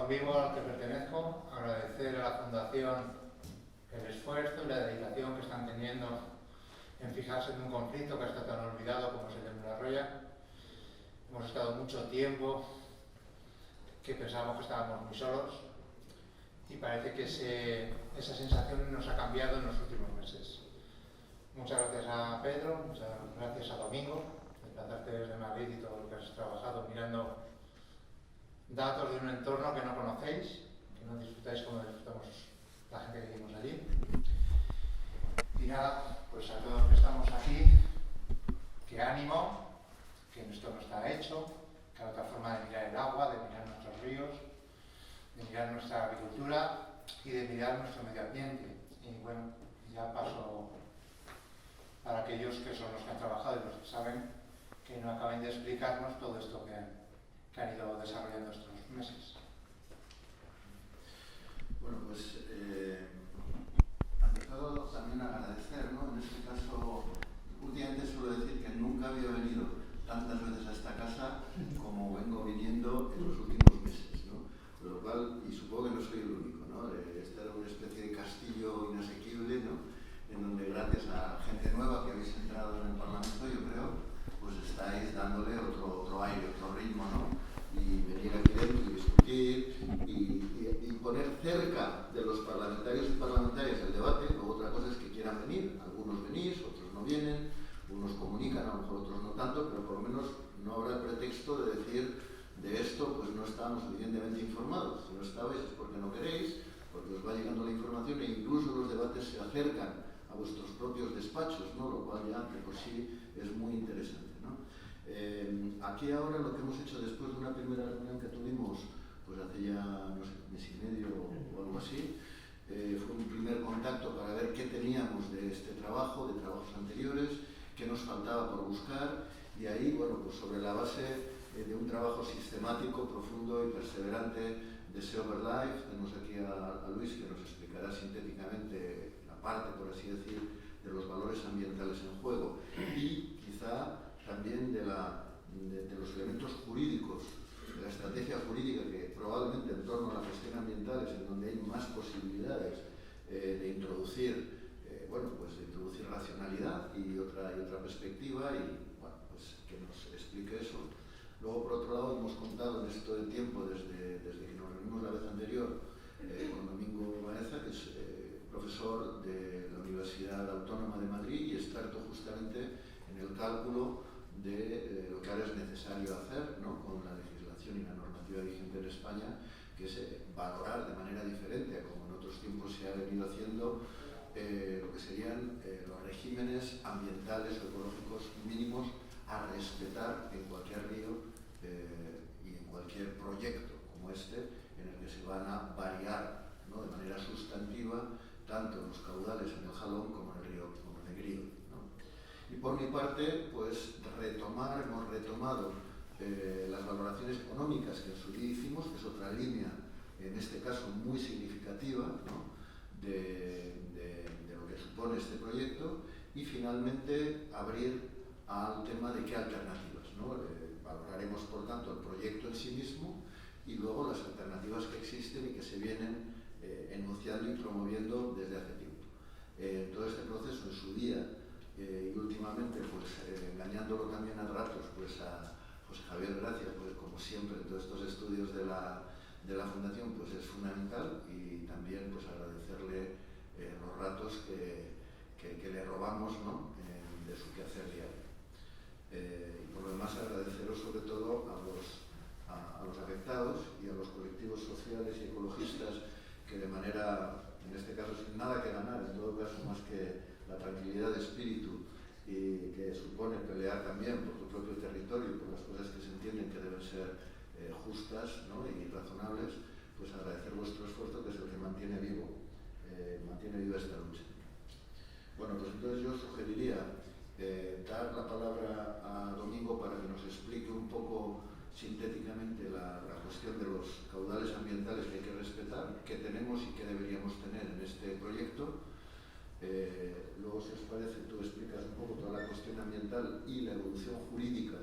Don Vivo, al que pertenezco, agradecer a la Fundación el esfuerzo y la dedicación que están teniendo en fijarse en un conflicto que está tan olvidado como es el de Mularroya. Hemos estado mucho tiempo que pensábamos que estábamos muy solos y parece que esa sensación nos ha cambiado en los últimos meses. Muchas gracias a Pedro, muchas gracias a Domingo, desplazarte desde Madrid y todo lo que has trabajado mirando datos de un entorno que no conocéis, que no disfrutáis como disfrutamos la gente que vivimos allí. Y nada, pues a todos los que estamos aquí, que ánimo, que esto no está hecho, que hay otra forma de mirar el agua, de mirar nuestros ríos, de mirar nuestra agricultura y de mirar nuestro medio ambiente. Y bueno, ya paso para aquellos que son los que han trabajado y los que saben, que no acaben de explicarnos todo esto que han ido desarrollando estos meses. Bueno, pues ante todo también agradecer, ¿no? En este caso, últimamente suelo decir que nunca había venido tantas veces a esta casa como vengo viniendo en los últimos meses, ¿no? Con lo cual, y supongo que no soy el único, ¿no? Esta era una especie de castillo inasequible, ¿no? En donde gracias a gente nueva que habéis entrado en el Parlamento, yo creo, pues estáis dándole otro aire, otro ritmo, ¿no? Y venir aquí dentro y discutir y poner cerca de los parlamentarios y parlamentarias el debate. Luego otra cosa es que quieran venir, algunos venís, otros no vienen, unos comunican, a lo mejor otros no tanto, pero por lo menos no habrá el pretexto de decir de esto pues no estábamos suficientemente informados. Si no estabais es porque no queréis, porque os va llegando la información e incluso los debates se acercan a vuestros propios despachos, ¿no? Lo cual ya de por sí es muy interesante, ¿no? Aquí ahora lo que hemos hecho después de una primera reunión que tuvimos pues hace ya, no sé, mes y medio o algo así, fue un primer contacto para ver qué teníamos de este trabajo, de trabajos anteriores, qué nos faltaba por buscar, y ahí, bueno, pues sobre la base de un trabajo sistemático, profundo y perseverante de SeoverLife, tenemos aquí a Luis que nos explicará sintéticamente la parte, por así decir, de los valores ambientales en juego y quizá también de los elementos jurídicos, de la estrategia jurídica que probablemente en torno a la gestión ambiental es en donde hay más posibilidades de introducir, de introducir racionalidad y otra perspectiva y, bueno, pues que nos explique eso. Luego, por otro lado, hemos contado en esto de tiempo, desde que nos reunimos la vez anterior, con Domingo Baeza, que es profesor de la Universidad Autónoma de Madrid y experto justamente en el cálculo de lo que ahora es necesario hacer, ¿no? Con la legislación y la normativa vigente en España, que es valorar de manera diferente a como en otros tiempos se ha venido haciendo lo que serían los regímenes ambientales o ecológicos mínimos a respetar en cualquier río y en cualquier proyecto como este, en el que se van a variar, ¿no? De manera sustantiva tanto los caudales en el Jalón como en el río Negrío, ¿no? Y por mi parte, pues hemos retomado las valoraciones económicas que en su día hicimos, que es otra línea, en este caso muy significativa, ¿no? de lo que supone este proyecto, y finalmente abrir al tema de qué alternativas, ¿no? Valoraremos, por tanto, el proyecto en sí mismo y luego las alternativas que existen y que se vienen enunciando y promoviendo desde hace tiempo. Todo este proceso en su día y últimamente, pues engañándolo también a ratos, pues a José Javier Gracia, pues como siempre en todos estos estudios de la Fundación, pues es fundamental, y también pues agradecerle los ratos que le robamos, ¿no? De su quehacer diario. Y por lo demás agradeceros sobre todo a los afectados y a los colectivos sociales y ecologistas que de manera, en este caso sin nada que ganar, en todo caso más que la tranquilidad de espíritu y que supone pelear también por tu propio territorio, por las cosas que se entienden que deben ser justas, ¿no? Y razonables, pues agradecer vuestro esfuerzo, que es el que mantiene viva esta lucha. Bueno, pues entonces yo sugeriría dar la palabra a Domingo para que nos explique un poco sintéticamente la cuestión de los caudales ambientales que hay que respetar, qué tenemos y qué deberíamos tener en este proyecto. Luego, si os parece, tú explicas un poco toda la cuestión ambiental y la evolución jurídica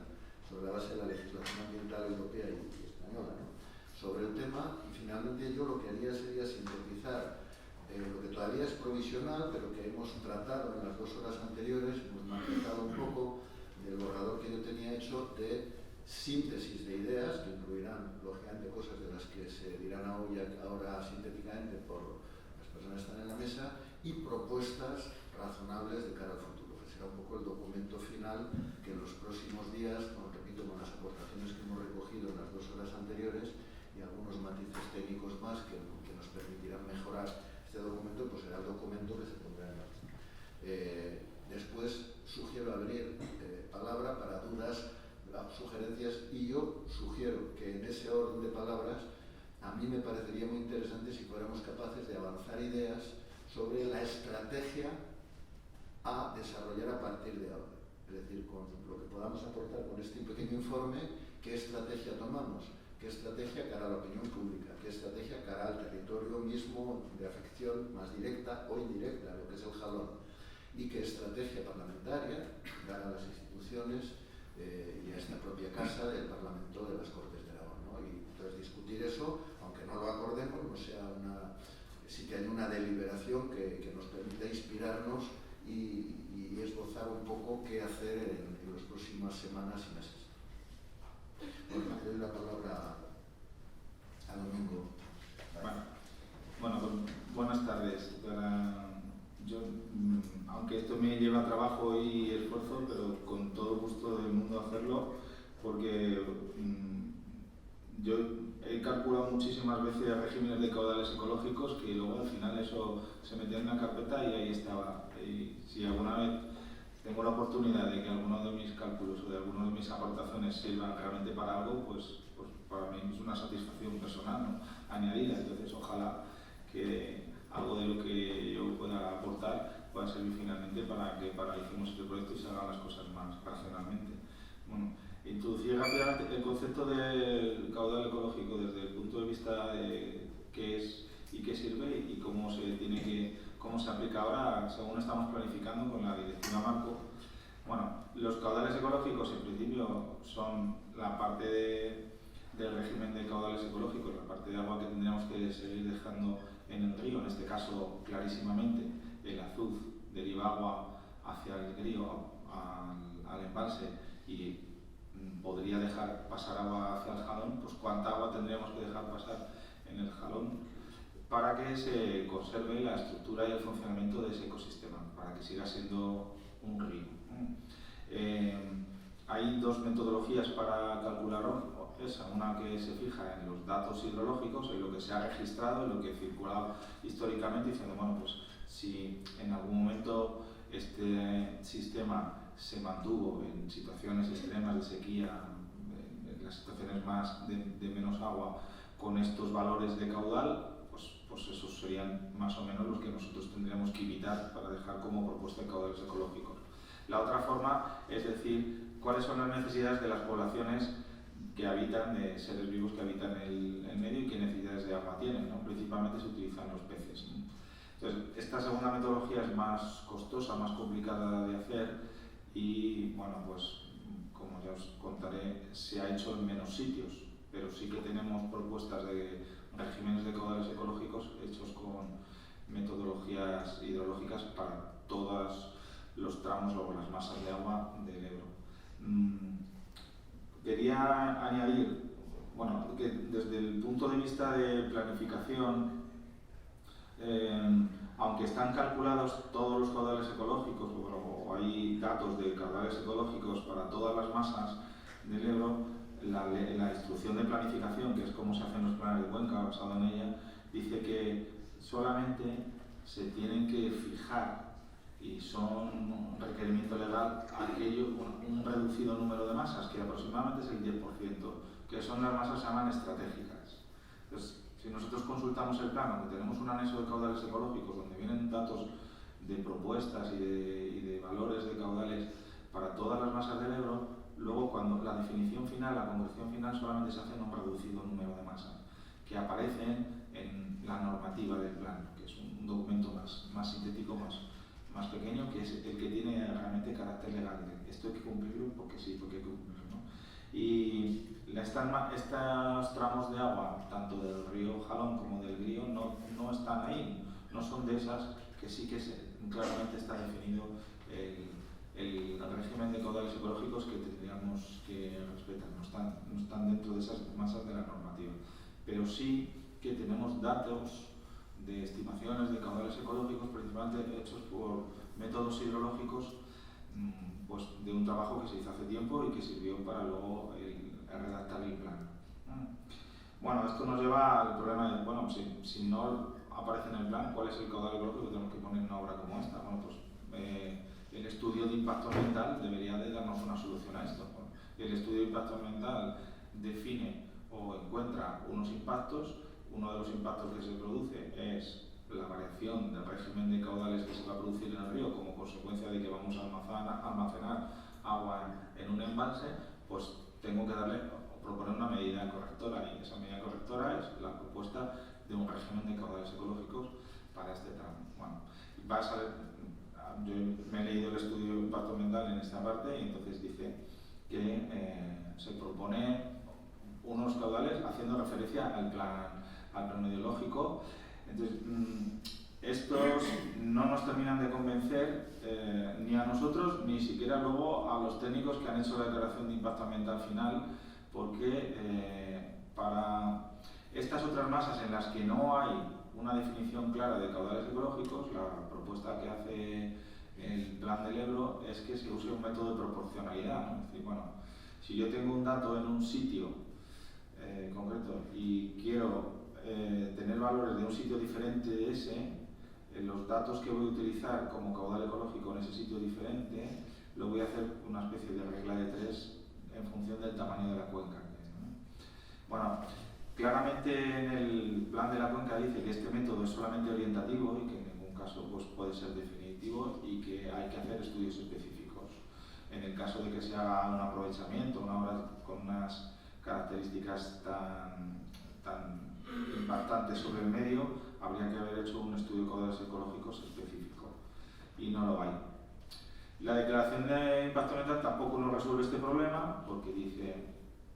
sobre la base de la legislación ambiental europea y española, ¿no? sobre el tema, y finalmente yo lo que haría sería sintetizar lo que todavía es provisional, pero que hemos tratado en las 2 horas anteriores, hemos maquetado un poco del borrador que yo tenía hecho de síntesis de ideas, que incluirán, lógicamente, cosas de las que se dirán ahora sintéticamente por las personas que están en la mesa, y propuestas razonables de cara al futuro, que será un poco el documento final que en los próximos días, repito, con las aportaciones que hemos recogido en las 2 horas anteriores y algunos matices técnicos más que nos permitirán mejorar este documento, pues será el documento que se pondrá en marcha. Después sugiero abrir palabra para dudas, sugerencias, y yo sugiero que en ese orden de palabras a mí me parecería muy interesante si fuéramos capaces de avanzar ideas sobre la estrategia a desarrollar a partir de ahora. Es decir, con lo que podamos aportar con este pequeño informe, qué estrategia tomamos, qué estrategia cara a la opinión pública, qué estrategia cara al territorio mismo de afección más directa o indirecta, lo que es el jalón, y qué estrategia parlamentaria cara a las instituciones y a esta propia casa del Parlamento de las Cortes de Aragón, ¿no? Y entonces discutir eso, aunque no lo acordemos, no sea sí que hay una deliberación que nos permita inspirarnos y esbozar un poco qué hacer en las próximas semanas y meses. Bueno, le doy la palabra a Domingo. Bueno, pues, buenas tardes. Yo, aunque esto me lleva trabajo y esfuerzo, pero con todo gusto del mundo hacerlo, porque yo he calculado muchísimas veces regímenes de caudales ecológicos que luego al final eso se metía en una carpeta y ahí estaba. Y si alguna vez tengo la oportunidad de que alguno de mis cálculos o de alguna de mis aportaciones sirvan realmente para algo, pues para mí es una satisfacción personal, ¿no?, añadida. Entonces ojalá que algo de lo que yo pueda aportar pueda servir finalmente para que paralicemos este proyecto y se hagan las cosas más racionalmente. Bueno, introducir rápidamente el concepto del caudal ecológico desde el punto de vista de qué es y qué sirve y cómo se aplica ahora según estamos planificando con la directiva marco. Bueno, los caudales ecológicos en principio son la parte del régimen de caudales ecológicos, la parte de agua que tendríamos que seguir dejando en el río, en este caso clarísimamente el azuz deriva agua hacia el río, al embalse, y podría dejar pasar agua hacia el jalón. Pues cuánta agua tendríamos que dejar pasar en el jalón para que se conserve la estructura y el funcionamiento de ese ecosistema, para que siga siendo un río. Hay 2 metodologías para calcularlo. Una que se fija en los datos hidrológicos, en lo que se ha registrado, en lo que circula históricamente, diciendo, bueno, pues si en algún momento este sistema se mantuvo en situaciones extremas de sequía, en las situaciones más de menos agua, con estos valores de caudal, pues esos serían más o menos los que nosotros tendríamos que evitar para dejar como propuesta de caudales ecológicos. La otra forma es decir cuáles son las necesidades de las poblaciones que habitan, de seres vivos que habitan el medio y qué necesidades de agua tienen, ¿no? Principalmente se utilizan los peces, ¿no? Entonces, esta segunda metodología es más costosa, más complicada de hacer y, bueno, pues como ya os contaré, se ha hecho en menos sitios, pero sí que tenemos propuestas de regímenes de caudales ecológicos hechos con metodologías hidrológicas para todos los tramos o las masas de agua del Ebro. Quería añadir, bueno, que desde el punto de vista de planificación, aunque están calculados todos los caudales ecológicos, o hay datos de caudales ecológicos para todas las masas del Ebro, la instrucción de planificación, que es cómo se hacen los planes de cuenca, basado en ella, dice que solamente se tienen que fijar, y son requerimiento legal, un reducido número de masas, que aproximadamente es el 10%, que son las masas que se llaman estratégicas. Entonces, si nosotros consultamos el plano, que tenemos un anexo de caudales ecológicos donde vienen datos de propuestas y de valores de caudales para todas las masas del Ebro, luego cuando la definición final, la concreción final, solamente se hace en un reducido número de masas, que aparecen en la normativa del plan, que es un documento más sintético, más pequeño, que es el que tiene realmente carácter legal. Esto hay que cumplirlo porque sí, porque hay que cumplirlo, ¿no? Y estos tramos de agua, tanto del río Jalón como del Grío, no están ahí, no son de esas que sí que claramente está definido el régimen de caudales ecológicos que tendríamos que respetar, no están dentro de esas masas de la normativa. Pero sí que tenemos datos de estimaciones de caudales ecológicos, principalmente hechos por métodos hidrológicos, pues de un trabajo que se hizo hace tiempo y que sirvió para luego redactar el plan. Bueno, esto nos lleva al problema de, bueno, si no aparece en el plan, ¿cuál es el caudal ecológico que tenemos que poner en una obra como esta? Bueno, pues el estudio de impacto ambiental debería de darnos una solución a esto. ¿No? El estudio de impacto ambiental define o encuentra unos impactos. Uno de los impactos que se produce es la variación del régimen de caudales que se va a producir en el río como consecuencia de que vamos a almacenar agua en un embalse, pues tengo que proponer una medida correctora, y esa medida correctora es la propuesta de un régimen de caudales ecológicos para este tramo. Bueno, yo me he leído el estudio de impacto ambiental en esta parte y entonces dice que se propone unos caudales haciendo referencia al plan ideológico. Entonces, estos no nos terminan de convencer ni a nosotros, ni siquiera luego a los técnicos que han hecho la declaración de impacto ambiental final, porque para estas otras masas en las que no hay una definición clara de caudales ecológicos, la propuesta que hace el plan del Ebro es que se use un método de proporcionalidad, ¿no? Es decir, bueno, si yo tengo un dato en un sitio concreto y quiero tener valores de un sitio diferente de ese, los datos que voy a utilizar como caudal ecológico en ese sitio diferente, lo voy a hacer una especie de regla de 3 en función del tamaño de la cuenca. Bueno, claramente en el plan de la cuenca dice que este método es solamente orientativo y que en ningún caso pues, puede ser definitivo y que hay que hacer estudios específicos. En el caso de que se haga un aprovechamiento, una obra con unas características tan impactantes sobre el medio, habría que haber hecho un estudio de caudales ecológicos específico y no lo hay. La declaración de impacto ambiental tampoco nos resuelve este problema porque dice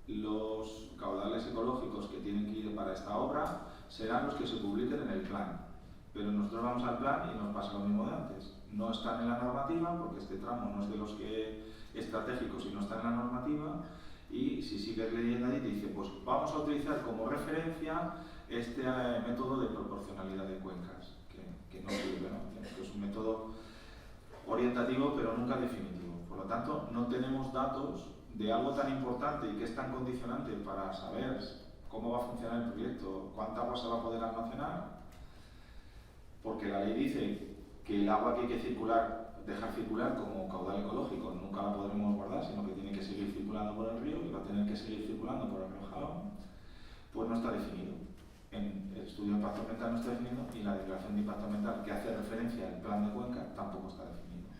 los caudales ecológicos que tienen que ir para esta obra serán los que se publiquen en el plan, pero nosotros vamos al plan y nos pasa lo mismo de antes. No están en la normativa porque este tramo no es de los que estratégicos y no está en la normativa. Y si sigues leyendo ahí, te dice, pues vamos a utilizar como referencia este método de proporcionalidad de cuencas, que no sirve, ¿no? Que es un método orientativo pero nunca definitivo. Por lo tanto, no tenemos datos de algo tan importante y que es tan condicionante para saber cómo va a funcionar el proyecto, cuánta agua se va a poder almacenar, porque la ley dice que el agua que hay que dejar circular como caudal ecológico nunca la podremos guardar, sino que tiene que seguir circulando por el río y va a tener que seguir circulando por el río Jalón, pues no está definido. En el estudio de impacto ambiental no está definido y la declaración de impacto ambiental que hace referencia al plan de cuenca tampoco está definido.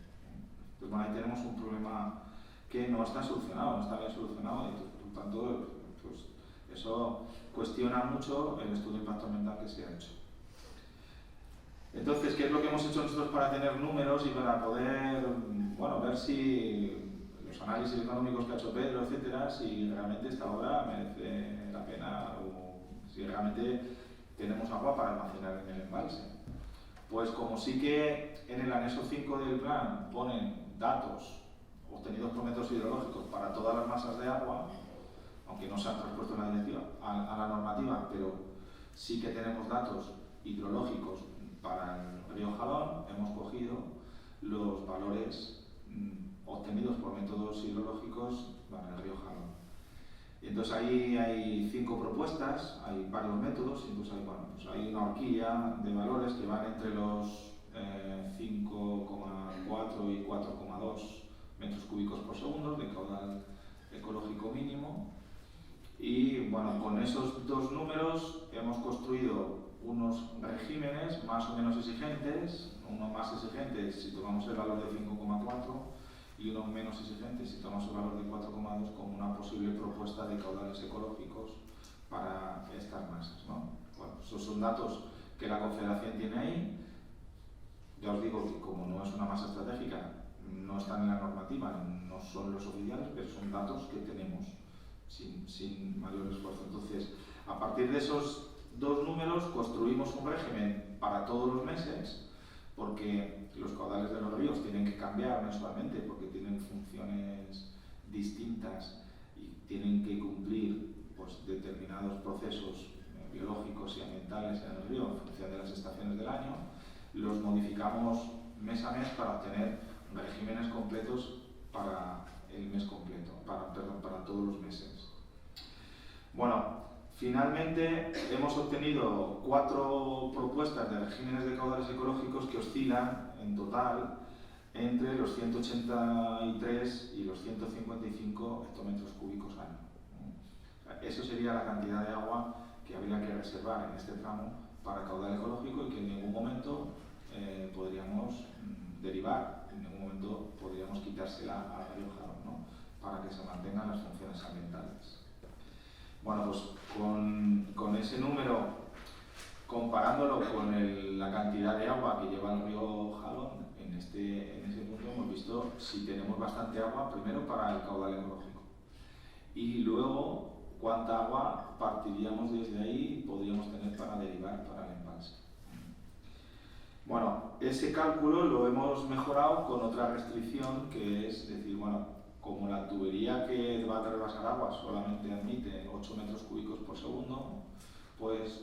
Entonces, bueno, ahí tenemos un problema que no está solucionado, no está bien solucionado y por tanto pues, eso cuestiona mucho el estudio de impacto ambiental que se ha hecho. Entonces, ¿qué es lo que hemos hecho nosotros para tener números y para poder, bueno, ver si los análisis económicos que ha hecho Pedro, etcétera, si realmente esta obra merece la pena o si realmente tenemos agua para almacenar en el embalse? Pues como sí que en el anexo 5 del plan ponen datos obtenidos por métodos hidrológicos para todas las masas de agua, aunque no se han transpuesto en la directiva a la normativa, pero sí que tenemos datos hidrológicos para el río Jalón, hemos cogido los valores obtenidos por métodos hidrológicos para el río Jalón. Y entonces ahí hay 5 propuestas, hay varios métodos, y entonces hay, bueno, pues hay una horquilla de valores que van entre los 5,4 y 4,2 metros cúbicos por segundo de caudal ecológico mínimo. Y bueno, con esos dos números hemos construido unos regímenes más o menos exigentes, uno más exigente si tomamos el valor de 5,4 y uno menos exigente si tomamos el valor de 4,2 como una posible propuesta de caudales ecológicos para estas masas, ¿no? Bueno, esos son datos que la Confederación tiene ahí. Ya os digo que como no es una masa estratégica, no están en la normativa, no son los oficiales, pero son datos que tenemos sin mayor esfuerzo. Entonces, a partir de esos dos números construimos un régimen para todos los meses, porque los caudales de los ríos tienen que cambiar mensualmente porque tienen funciones distintas y tienen que cumplir pues, determinados procesos biológicos y ambientales en el río en función de las estaciones del año. Los modificamos mes a mes para obtener regímenes completos para el mes completo, para todos los meses. Bueno, finalmente hemos obtenido 4 propuestas de regímenes de caudales ecológicos que oscilan en total entre los 183 y los 155 hectómetros cúbicos año. Eso sería la cantidad de agua que habría que reservar en este tramo para caudal ecológico y que en ningún momento podríamos derivar, en ningún momento podríamos quitársela al río Jalón, ¿no? Para que se mantengan las funciones ambientales. Bueno, pues con ese número, comparándolo con la cantidad de agua que lleva el río Jalón, en ese punto hemos visto si tenemos bastante agua, primero para el caudal ecológico, y luego cuánta agua partiríamos desde ahí y podríamos tener para derivar para el embalse. Bueno, ese cálculo lo hemos mejorado con otra restricción, que es decir, bueno, como la tubería que va a trasvasar agua solamente admite 8 metros cúbicos por segundo, pues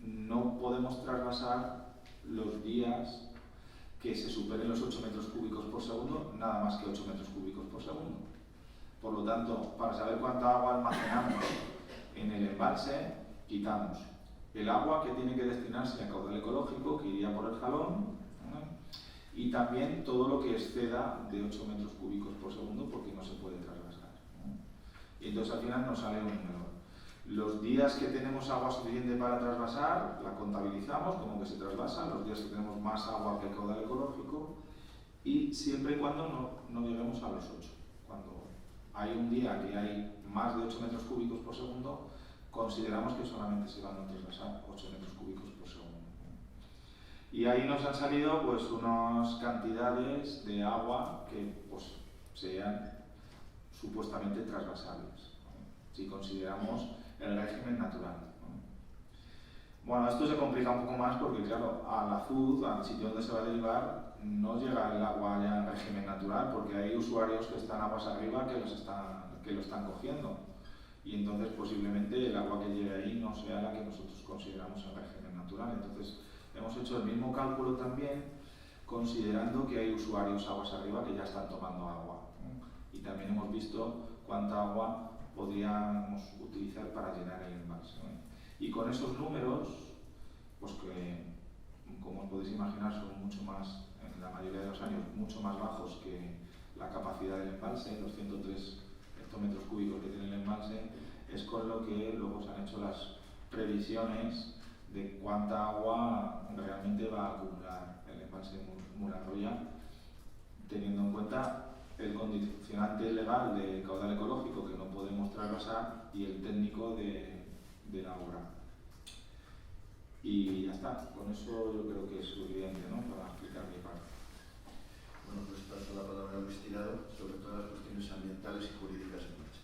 no podemos trasvasar los días que se superen los 8 metros cúbicos por segundo, nada más que 8 metros cúbicos por segundo. Por lo tanto, para saber cuánta agua almacenamos en el embalse, quitamos el agua que tiene que destinarse a caudal ecológico, que iría por el Jalón, y también todo lo que exceda de 8 metros cúbicos por segundo, porque no se puede trasvasar. Y entonces al final nos sale un número. Los días que tenemos agua suficiente para trasvasar, la contabilizamos como que se trasvasa, los días que tenemos más agua que el caudal ecológico, y siempre y cuando no lleguemos a los 8. Cuando hay un día que hay más de 8 metros cúbicos por segundo, consideramos que solamente se van a trasvasar 8 metros cúbicos por segundo. Y ahí nos han salido pues unas cantidades de agua que pues sean supuestamente trasvasables, ¿no? Si consideramos el régimen natural, ¿no? Bueno, esto se complica un poco más porque claro, a la FUD, al sitio donde se va a derivar, no llega el agua ya en régimen natural porque hay usuarios que están aguas arriba que lo están cogiendo. Y entonces posiblemente el agua que llegue ahí no sea la que nosotros consideramos en régimen natural. Entonces hemos hecho el mismo cálculo también considerando que hay usuarios aguas arriba que ya están tomando agua, ¿no? Y también hemos visto cuánta agua podríamos utilizar para llenar el embalse, ¿no? Y con esos números, pues que como os podéis imaginar son mucho más, en la mayoría de los años, mucho más bajos que la capacidad del embalse, los 103 hectómetros cúbicos que tiene el embalse, es con lo que luego se han hecho las previsiones de cuánta agua realmente va a acumular el embalse Murarroya, teniendo en cuenta el condicionante legal de caudal ecológico que no podemos trasvasar y el técnico de la obra. Y ya está, con eso yo creo que es suficiente, ¿no?, para explicar mi parte. Bueno, pues paso la palabra a Luis Tirado sobre todas las cuestiones ambientales y jurídicas en marcha.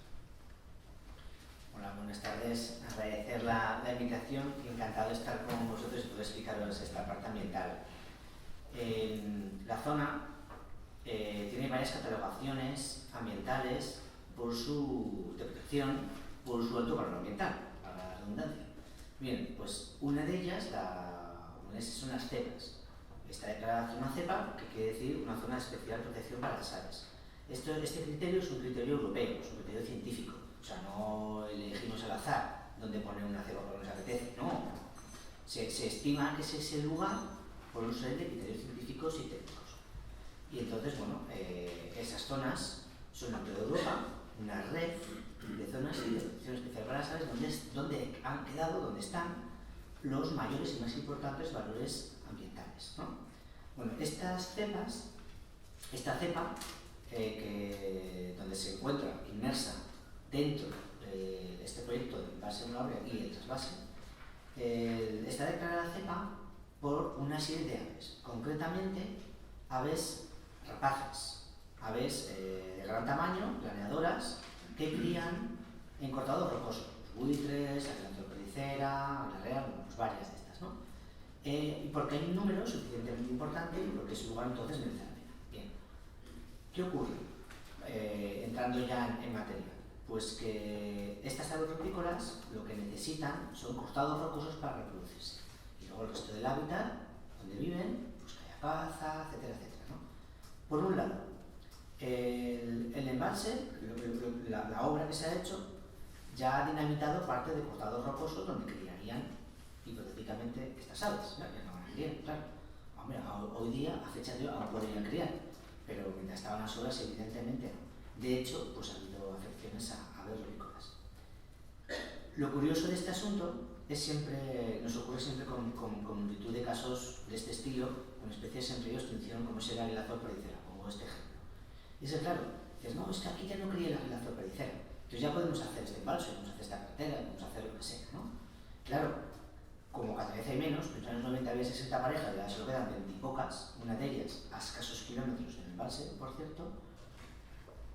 Hola, buenas tardes. Agradecer la invitación y encantado de estar con vosotros y poder explicaros esta parte ambiental. La zona tiene varias catalogaciones ambientales por su de protección, por su alto valor ambiental, para la redundancia. Bien, pues una de ellas son las cepas. Está declarada zona cepa, que quiere decir una zona de especial protección para las aves. Este criterio es un criterio europeo, es un criterio científico. O sea, no elegimos al azar donde poner una cepa porque nos apetece, no. Se estima que es ese lugar por un serie de criterios científicos y técnicos. Y entonces, bueno, esas zonas son en toda Europa una red de zonas de protección especial para las aves donde han quedado, donde están los mayores y más importantes valores ambientales, ¿no? Bueno, estas cepas, esta cepa donde se encuentra inmersa dentro de este proyecto del embalse Murarroya y el trasvase, está declarada cepa por una serie de aves, concretamente aves rapaces, aves de gran tamaño, planeadoras, que crían en cortados rocosos, los buitres, la Acanthophrygera, la real, bueno, pues varias de estas, ¿no? Y porque hay un número suficientemente importante y porque su lugar entonces merece la pena. Bien, ¿qué ocurre? Entrando ya en materia, pues que estas aves rupícolas lo que necesitan son cortados rocosos para reproducirse. Y luego el resto del hábitat donde viven, pues que haya caza, etcétera, etcétera, ¿no? Por un lado, el embalse, la obra que se ha hecho, ya ha dinamitado parte de cortados rocosos donde criarían hipotéticamente estas aves. Ya no van a criar, claro. Hombre, hoy día, a fecha de hoy, aún podrían criar, pero mientras estaban las obras, evidentemente no. De hecho, pues ha habido afecciones a aves rupícolas. Lo curioso de este asunto nos ocurre siempre con multitud de casos de este estilo, con especies en peligro de extinción, como es el águila azul-pericera, como este ejemplo. Y es claro, dices, no, es que aquí ya no cría el águila azul-pericera, entonces ya podemos hacer este embalse, podemos hacer esta carretera, podemos hacer lo que sea, ¿no? Claro, como cada vez hay menos, en los años 90 había 60 parejas, ya solo quedan 20 y pocas, una de ellas a escasos kilómetros del embalse, por cierto,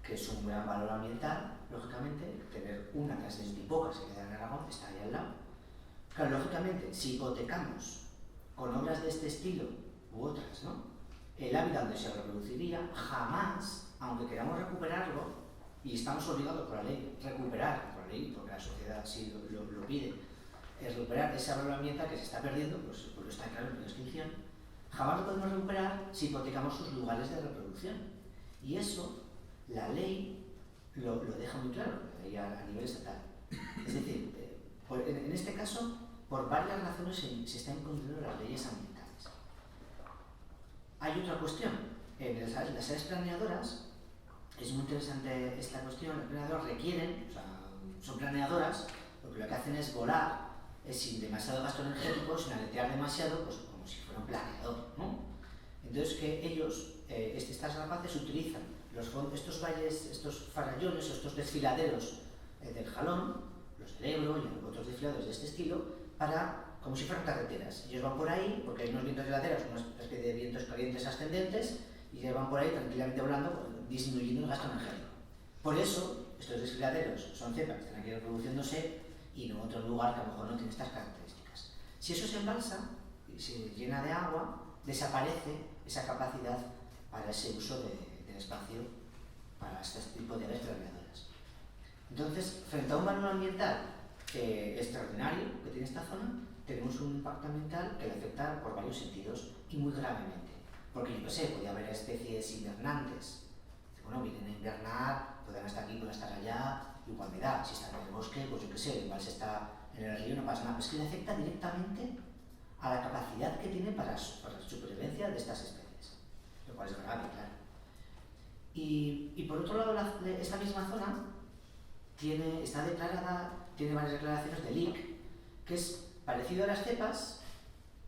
que es un gran valor ambiental, lógicamente, tener una de las 20 y pocas que quedan en Aragón está ahí al lado. Claro, lógicamente, si hipotecamos con obras de este estilo u otras, ¿no?, el hábitat donde se reproduciría, jamás, aunque queramos recuperarlo, y estamos obligados por la ley a recuperar, por la ley, porque la sociedad así lo pide, es recuperar ese valor ambiental que se está perdiendo, pues está claro en la extinción, jamás lo podemos recuperar si hipotecamos sus lugares de reproducción. Y eso, la ley lo deja muy claro, la ley a nivel estatal. Es decir, en este caso, por varias razones se están incumpliendo las leyes ambientales. Hay otra cuestión. En las áreas planeadoras, es muy interesante esta cuestión, las planeadoras requieren, o sea, son planeadoras, porque lo que hacen es volar sin demasiado gasto energético, sin aletear demasiado, pues como si fuera un planeador, ¿no? Entonces que ellos, estas rapaces utilizan estos valles, estos farallones, estos desfiladeros del Jalón, los del Ebro y otros desfiladeros de este estilo, para, como si fueran carreteras. Ellos van por ahí, porque hay unos vientos de laderas, una especie de vientos calientes ascendentes, y ellos van por ahí tranquilamente volando, disminuyendo el gasto energético. Por eso, estos desfiladeros son cepas que están aquí reproduciéndose y no otro lugar que a lo mejor no tiene estas características. Si eso se embalsa y se llena de agua, desaparece esa capacidad para ese uso del espacio para este tipo de aves planeadoras. Entonces, frente a un valor ambiental extraordinario que tiene esta zona, tenemos un impacto ambiental que le afecta por varios sentidos y muy gravemente. Porque yo qué sé, podría haber especies invernantes. Bueno, vienen a invernar, pueden estar aquí, pueden estar allá, igual me da. Si están en el bosque, pues yo qué sé, igual si está en el río no pasa nada. Es que le afecta directamente a la capacidad que tiene para la supervivencia de estas especies. Lo cual es grave, claro. Y por otro lado, esta misma zona está declarada, tiene varias declaraciones de LIC, que es parecido a las cepas,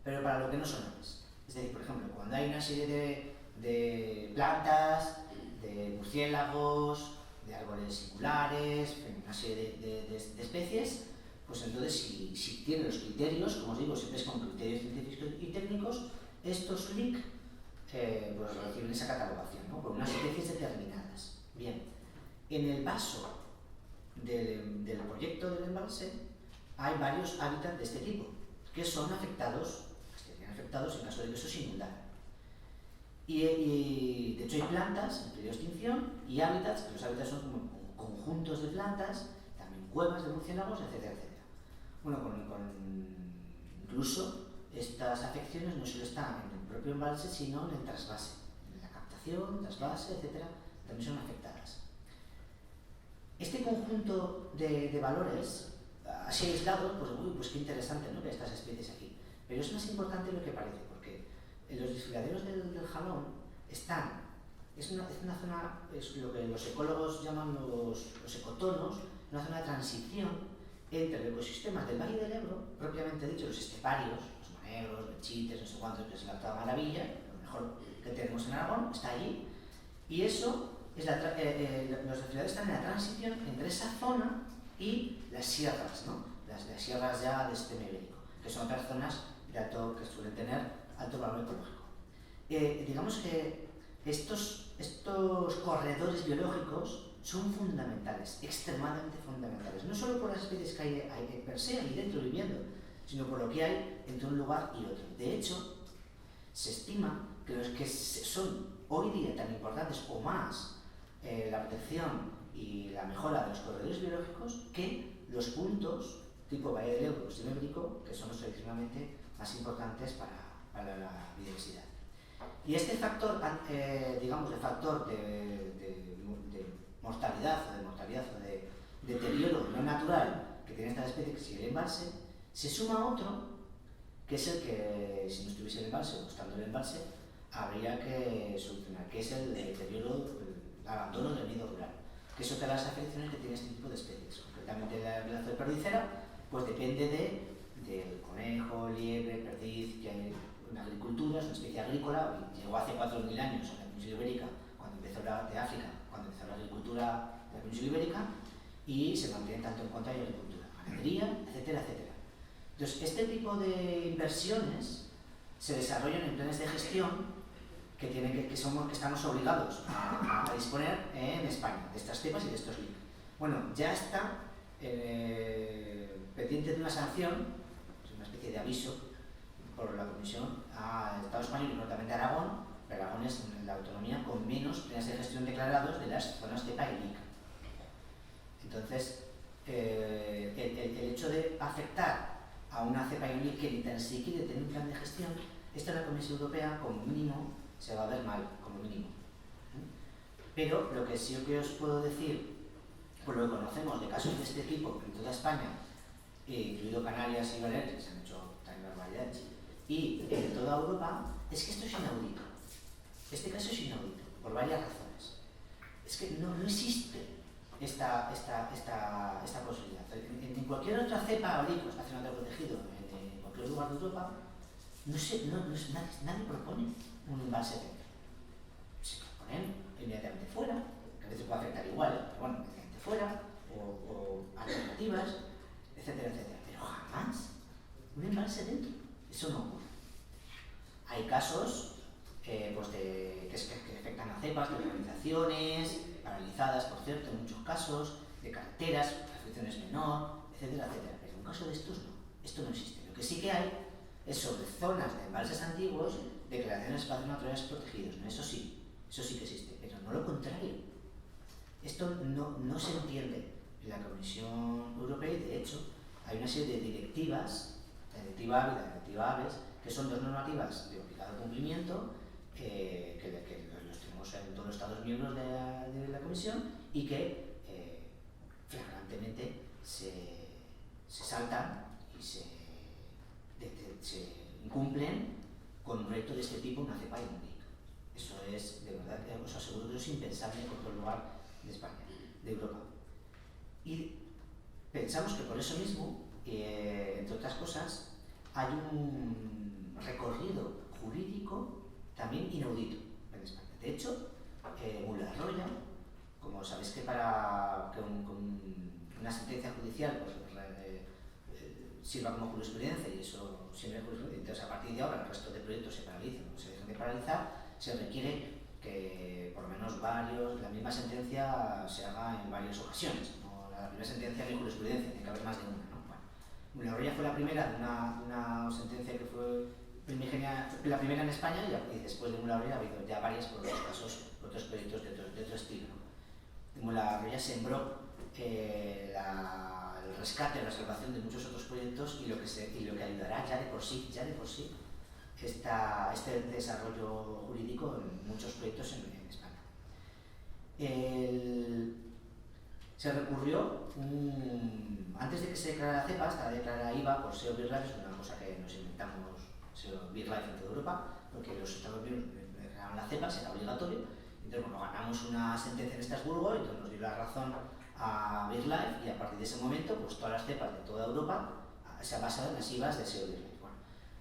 pero para lo que no son aves. Es decir, por ejemplo, cuando hay una serie de plantas, de murciélagos, de árboles singulares, una serie de especies, pues entonces si tienen los criterios, como os digo, siempre es con criterios científicos y técnicos, estos LIC pues reciben esa catalogación, ¿no?, por unas especies determinadas. Bien, en el vaso del proyecto del embalse hay varios hábitats de este tipo, que son afectados en caso de que eso se inundara. Y de hecho hay plantas en peligro de extinción y hábitats, que los hábitats son como conjuntos de plantas, también cuevas de murciélagos, etcétera, etcétera. Bueno, incluso estas afecciones no solo están en el propio embalse, sino en el trasvase, en la captación, trasvase, etcétera, también son afectadas. Este conjunto de valores, así aislados, pues qué interesante, ¿no?, que estas especies aquí. Pero es más importante de lo que parece, porque en los desfiladeros del Jalón es una zona, es lo que los ecólogos llaman los ecotonos, una zona de transición entre el ecosistema del Valle del Ebro, propiamente dicho, los esteparios, los monegros, bechites, no sé cuántos, que es la octava maravilla, lo mejor que tenemos en Aragón, está allí, y eso, los desfiladeros están en la transición entre esa zona y las sierras, ¿no?, las sierras ya de sistema ibérico, que son otras zonas que suelen tener alto valor ecológico. Digamos que estos corredores biológicos son fundamentales, extremadamente fundamentales, no solo por las especies que hay per se ahí dentro viviendo, sino por lo que hay entre un lugar y otro. De hecho, se estima que los que son hoy día tan importantes o más la protección y la mejora de los corredores biológicos que los puntos tipo Valle del Ebro o Ibérico, que son los tradicionalmente más importantes para la biodiversidad. Y este factor, digamos, el factor de mortalidad o de deterioro no natural que tiene esta especie, que sigue el embalse, se suma a otro, que es el que, si no estuviese el embalse o estando el embalse, habría que solucionar, que es el deterioro, el abandono del nido rural, que es otra de las afecciones que tiene este tipo de especies. Concretamente la lazo de perdicera, pues depende del conejo, liebre, perdiz, que hay una agricultura, es una especie agrícola, llegó hace 4.000 años en la península ibérica, de África, cuando empezó la agricultura de la península ibérica, y se mantiene tanto en cuanto a la agricultura, ganadería, etcétera, etcétera. Entonces, este tipo de inversiones se desarrollan en planes de gestión que estamos obligados a disponer en España, de estas cepas y de estos LIC. Bueno, ya está pendiente de una sanción, es una especie de aviso por la Comisión al Estado español y concretamente a Aragón. Aragón es la autonomía con menos planes de gestión declarados de las zonas cepa y LIC. Entonces, el hecho de afectar a una cepa y un LIC que ni tan siquiera tiene un plan de gestión, esto en la Comisión Europea como mínimo se va a ver mal, como mínimo. Pero lo que sí que os puedo decir, por lo que conocemos de casos de este tipo en toda España, incluido Canarias y Baleares, que se han hecho también barbaridades, y en toda Europa, es que esto es inaudito. Este caso es inaudito, por varias razones. Es que no existe esta posibilidad. En cualquier otra cepa o LIC o espacio natural protegido, en cualquier lugar de Europa, nadie propone un embalse dentro. Se proponen inmediatamente fuera, que a veces puede afectar igual, pero bueno, inmediatamente fuera, o alternativas, etcétera, etcétera. Pero jamás un embalse dentro. Eso no ocurre. Hay casos que afectan a cepas de organizaciones, paralizadas, por cierto, en muchos casos, de carreteras, la afección es menor, etcétera, etcétera. Pero en un caso de estos no. Esto no existe. Lo que sí que hay es sobre zonas de embalses antiguos, declaraciones de espacios naturales protegidos, ¿no? Eso sí que existe, pero no lo contrario. Esto no se entiende en la Comisión Europea y de hecho hay una serie de directivas, la directiva AVE y la directiva AVES, que son dos normativas de obligado cumplimiento que los tenemos en todos los Estados miembros de la Comisión y que flagrantemente se saltan y se incumplen con un proyecto de este tipo, una cepa y un LIC. Eso es, de verdad, os aseguro que eso es impensable en cualquier lugar de España, de Europa. Y pensamos que por eso mismo, entre otras cosas, hay un recorrido jurídico también inaudito en España. De hecho, Mularroya, como sabéis que para que una sentencia judicial pues, sirva como jurisprudencia y eso siempre es jurisprudencia, entonces a partir de ahora el resto de proyectos se paralizan o se dejan de paralizar, se requiere que por lo menos la misma sentencia se haga en varias ocasiones. ¿No? La primera sentencia no hay jurisprudencia, tiene que haber más de una. ¿No? Bueno, Mularroya fue la primera de una sentencia que fue la primera en España y después de Mularroya ha habido ya varias por otros casos, por otros proyectos de otro estilo. ¿No? Mularroya sembró el rescate, la salvación de muchos otros proyectos y lo que ayudará ya de por sí este desarrollo jurídico en muchos proyectos en España. Se recurrió, antes de que se declarara CEPA, estaba declarada IVA por SEO BirdLife, es una cosa que nos inventamos SEO BirdLife en toda Europa, porque los Estados miembros declararon la CEPA, será obligatorio. Entonces, bueno, ganamos una sentencia en Estrasburgo y entonces nos dio la razón a BirdLife y a partir de ese momento, pues todas las cepas de toda Europa se han basado en las IVAs de SEO BirdLife. Bueno,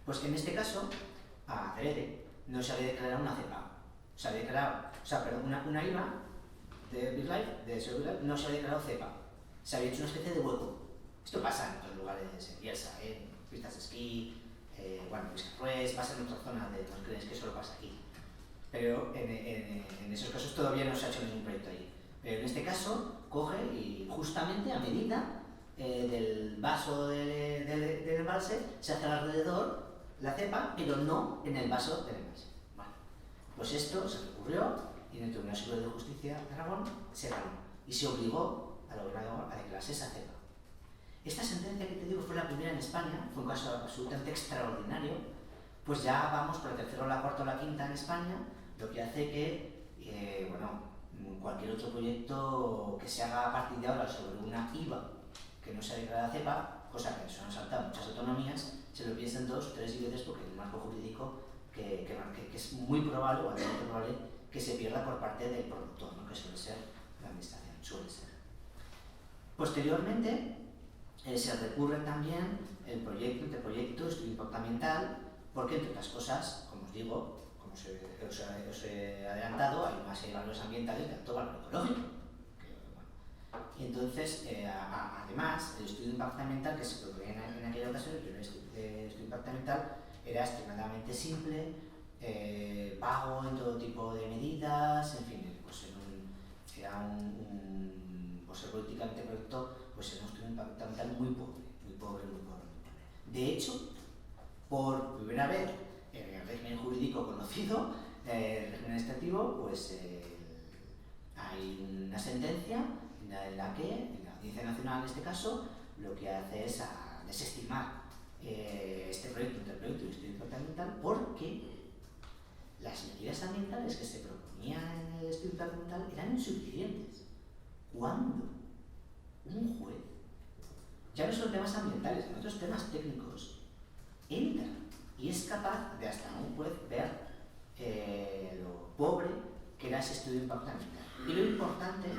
pues en este caso, a Cerede no se había declarado una cepa, se había declarado, una IVA de BirdLife, de SEO BirdLife, no se había declarado cepa, se había hecho una especie de hueco. Esto pasa en otros lugares, en Biersa, en pistas de esquí, en Piscarrués, pasa en otras zonas, no creéis que solo pasa aquí. Pero en esos casos todavía no se ha hecho ningún proyecto ahí. Pero en este caso coge y justamente a medida del vaso del embalse se hace alrededor la cepa, pero no en el vaso del embalse. Bueno, pues esto se recurrió y en el Tribunal Superior de Justicia de Aragón se ganó y se obligó al gobernador a declararse esa cepa. Esta sentencia que te digo fue la primera en España, fue un caso absolutamente extraordinario, pues ya vamos por la tercera, la cuarta o la quinta en España, lo que hace que, cualquier otro proyecto que se haga a partir de ahora sobre una IVA que no sea declarada cepa, cosa que se han saltado muchas autonomías, se lo piensen 2 o 3 veces porque hay un marco jurídico que es muy probable o altamente probable que se pierda por parte del productor, ¿no? Que suele ser la administración, suele ser. Posteriormente, se recurre también el proyecto, estudio impacto ambiental, porque entre otras cosas, como os digo, como os he adelantado, hay una serie de valores ambientales de alto valor ecológico. Y entonces, además, el estudio de impacto ambiental que se proponía en aquella ocasión, el primer estudio de impacto ambiental, era extremadamente simple, vago en todo tipo de medidas, en fin, pues por ser políticamente correcto, pues era un estudio de impacto ambiental muy pobre. De hecho, por primera vez en el régimen jurídico conocido, el régimen administrativo, pues hay una sentencia en la que la Audiencia Nacional, en este caso, lo que hace es desestimar este proyecto, interproyecto de estudio de impacto ambiental, porque las medidas ambientales que se proponían en el estudio de impacto ambiental eran insuficientes. Cuando un juez, ya no solo temas ambientales, en otros temas técnicos, entra y es capaz de hasta un juez ver lo pobre que era ese estudio de impacto ambiental y lo importante,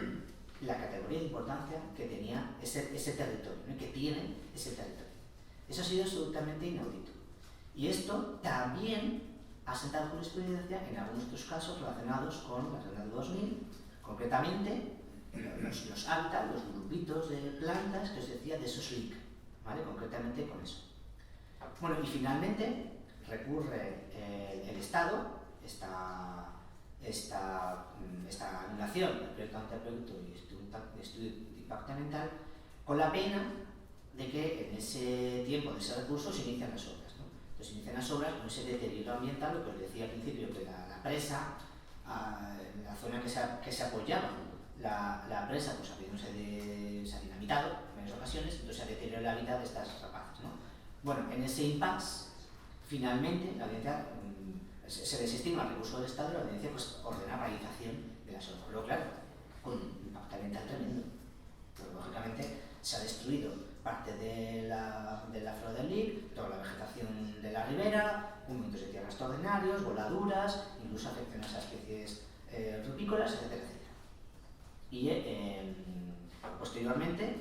la categoría de importancia que tenía ese territorio, ¿no? Que tiene ese territorio. Eso ha sido absolutamente inaudito. Y esto también ha sentado jurisprudencia en algunos otros casos relacionados con la Regla de 2000, concretamente los hábitats, los grupitos de plantas que os decía de esos LIC, ¿vale? Concretamente con eso. Bueno, y finalmente recurre el Estado, esta anulación del proyecto anteproyecto y estudio de impacto ambiental, con la pena de que en ese tiempo de ese recurso se inician las obras, ¿no? Entonces se inician las obras con ese deterioro ambiental, lo que os decía al principio, que la presa, la zona que se apoyaba, la presa, pues se ha dinamitado en varias ocasiones, entonces se ha deteriorado el hábitat de estas rapaces, ¿no? Bueno, en ese impasse, finalmente, la audiencia se desestima el recurso del Estado y la audiencia pues, ordena la paralización de las obras. Pero claro, con un impacto ambiental tremendo. Pero lógicamente se ha destruido parte de la flora del LIC, toda la vegetación de la ribera, movimientos de tierra extraordinarios, voladuras, incluso afecciones a especies rupícolas, etcétera, etcétera. Y posteriormente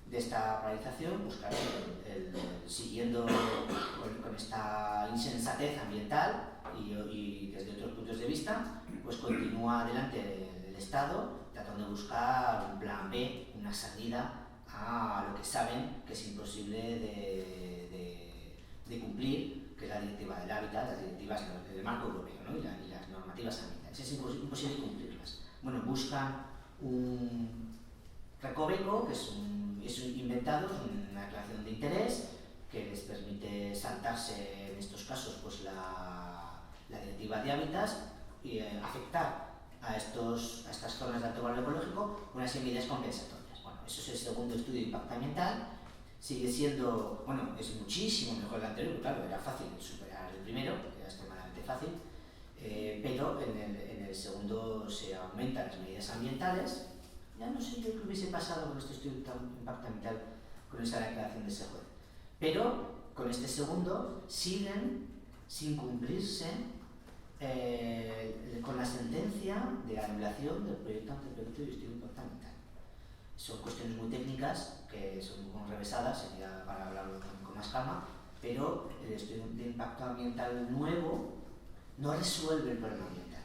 de esta paralización, buscar siguiendo con esta insensatez ambiental y desde otros puntos de vista, pues continúa adelante el Estado tratando de buscar un plan B, una salida a lo que saben que es imposible de cumplir, que es la directiva del hábitat, las directivas del marco europeo, ¿no? y las normativas ambientales. Es imposible cumplirlas. Bueno, buscan un recoveco, que es inventado, una declaración de interés que les permite saltarse en estos casos pues la directiva de hábitats y afectar a estas zonas de alto valor ecológico unas medidas compensatorias. Bueno, eso es el segundo estudio de impacto ambiental. Sigue siendo, bueno, es muchísimo mejor el anterior, claro, era fácil superar el primero, era extremadamente fácil, pero en el segundo se aumentan las medidas ambientales. Ya no sé yo qué hubiese pasado con este estudio de impacto ambiental, con esa declaración de ese juez. Pero con este segundo siguen sin cumplirse con la sentencia de anulación del proyecto anteproyecto y estudio de impacto ambiental. Son cuestiones muy técnicas que son muy revesadas, sería para hablarlo con más calma, pero el estudio de impacto ambiental nuevo no resuelve el problema ambiental.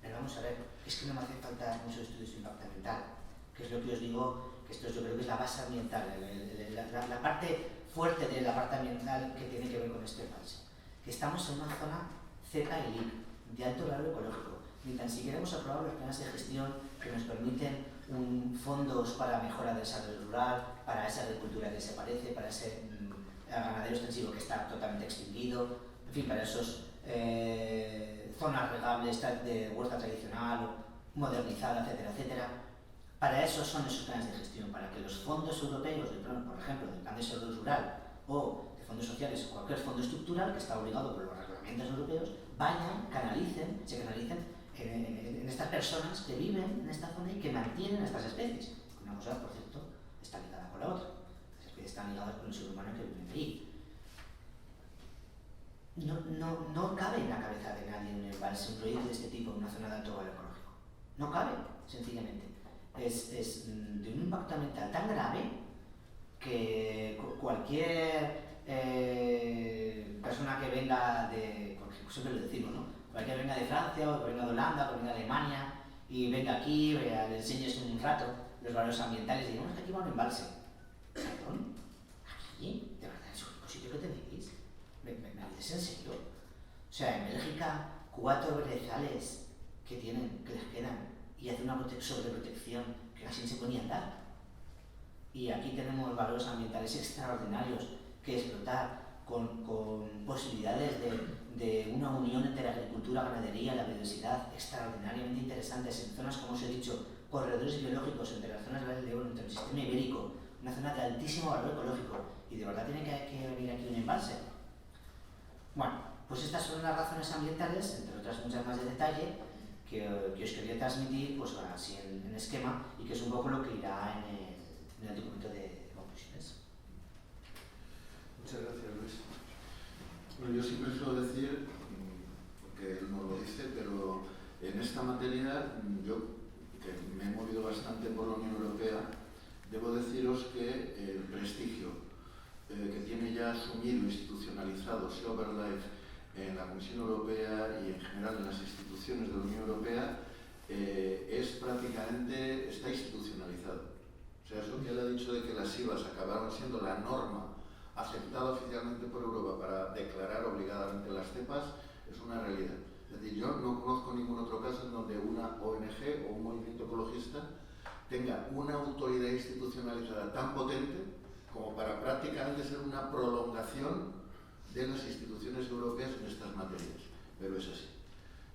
Pero vamos a ver, es que no me hace falta muchos estudios de impacto ambiental, que es lo que os digo, que esto yo creo que es la base ambiental, la parte fuerte de la parte ambiental que tiene que ver con este país. Que estamos en una zona cepa y LIC, de alto valor ecológico, ni tan siquiera hemos aprobado los planes de gestión que nos permiten fondos para mejora del desarrollo rural, para esa agricultura que desaparece, para ese ganadero extensivo que está totalmente extinguido, en fin, para esos zonas regables de huerta tradicional, modernizada, etcétera, etcétera. Para eso son esos planes de gestión, para que los fondos europeos, por ejemplo, del Plan de Desarrollo Rural o de fondos sociales o cualquier fondo estructural que está obligado por los reglamentos europeos, se canalicen en estas personas que viven en esta zona y que mantienen estas especies. Una cosa, por cierto, está ligada con la otra. Las especies están ligadas con el ser humano que vive ahí. No cabe en la cabeza de nadie un embalse, un proyecto de este tipo en una zona de alto valor ecológico. No cabe, sencillamente. Es de un impacto ambiental tan grave que cualquier persona que venga siempre lo decimos, ¿no? Cualquier que venga de Francia o que venga de Holanda o que venga de Alemania y venga aquí, le enseñes un rato los valores ambientales y digamos que aquí va un embalse. ¿Perdón? ¿Aquí? ¿De verdad es el único sitio que tenéis? ¿Me dices en serio? O sea, en Bélgica, 4 brezales que les quedan y hace una sobreprotección que casi no se puede ni andar. Y aquí tenemos valores ambientales extraordinarios que explotar con posibilidades de una unión entre la agricultura, ganadería y la biodiversidad extraordinariamente interesantes en zonas, como os he dicho, corredores biológicos entre las zonas del Ebro, entre el sistema ibérico, una zona de altísimo valor ecológico, y de verdad tiene que venir aquí un embalse. Bueno, pues estas son las razones ambientales, entre otras muchas más de detalle, que os quería transmitir pues así en esquema, y que es un poco lo que irá en el documento de conclusiones. Muchas gracias, Luis. Bueno, yo siempre suelo decir, porque él no lo dice, pero en esta materia, yo que me he movido bastante por la Unión Europea, debo deciros que el prestigio que tiene ya asumido, institucionalizado Sea over Life en la Comisión Europea y en general en las instituciones de la Unión Europea está institucionalizado. O sea, eso que él ha dicho de que las IVAs acabaron siendo la norma aceptada oficialmente por Europa para declarar obligadamente las cepas es una realidad. Es decir, yo no conozco ningún otro caso en donde una ONG o un movimiento ecologista tenga una autoridad institucionalizada tan potente como para prácticamente ser una prolongación de las instituciones europeas en estas materias. Pero es así.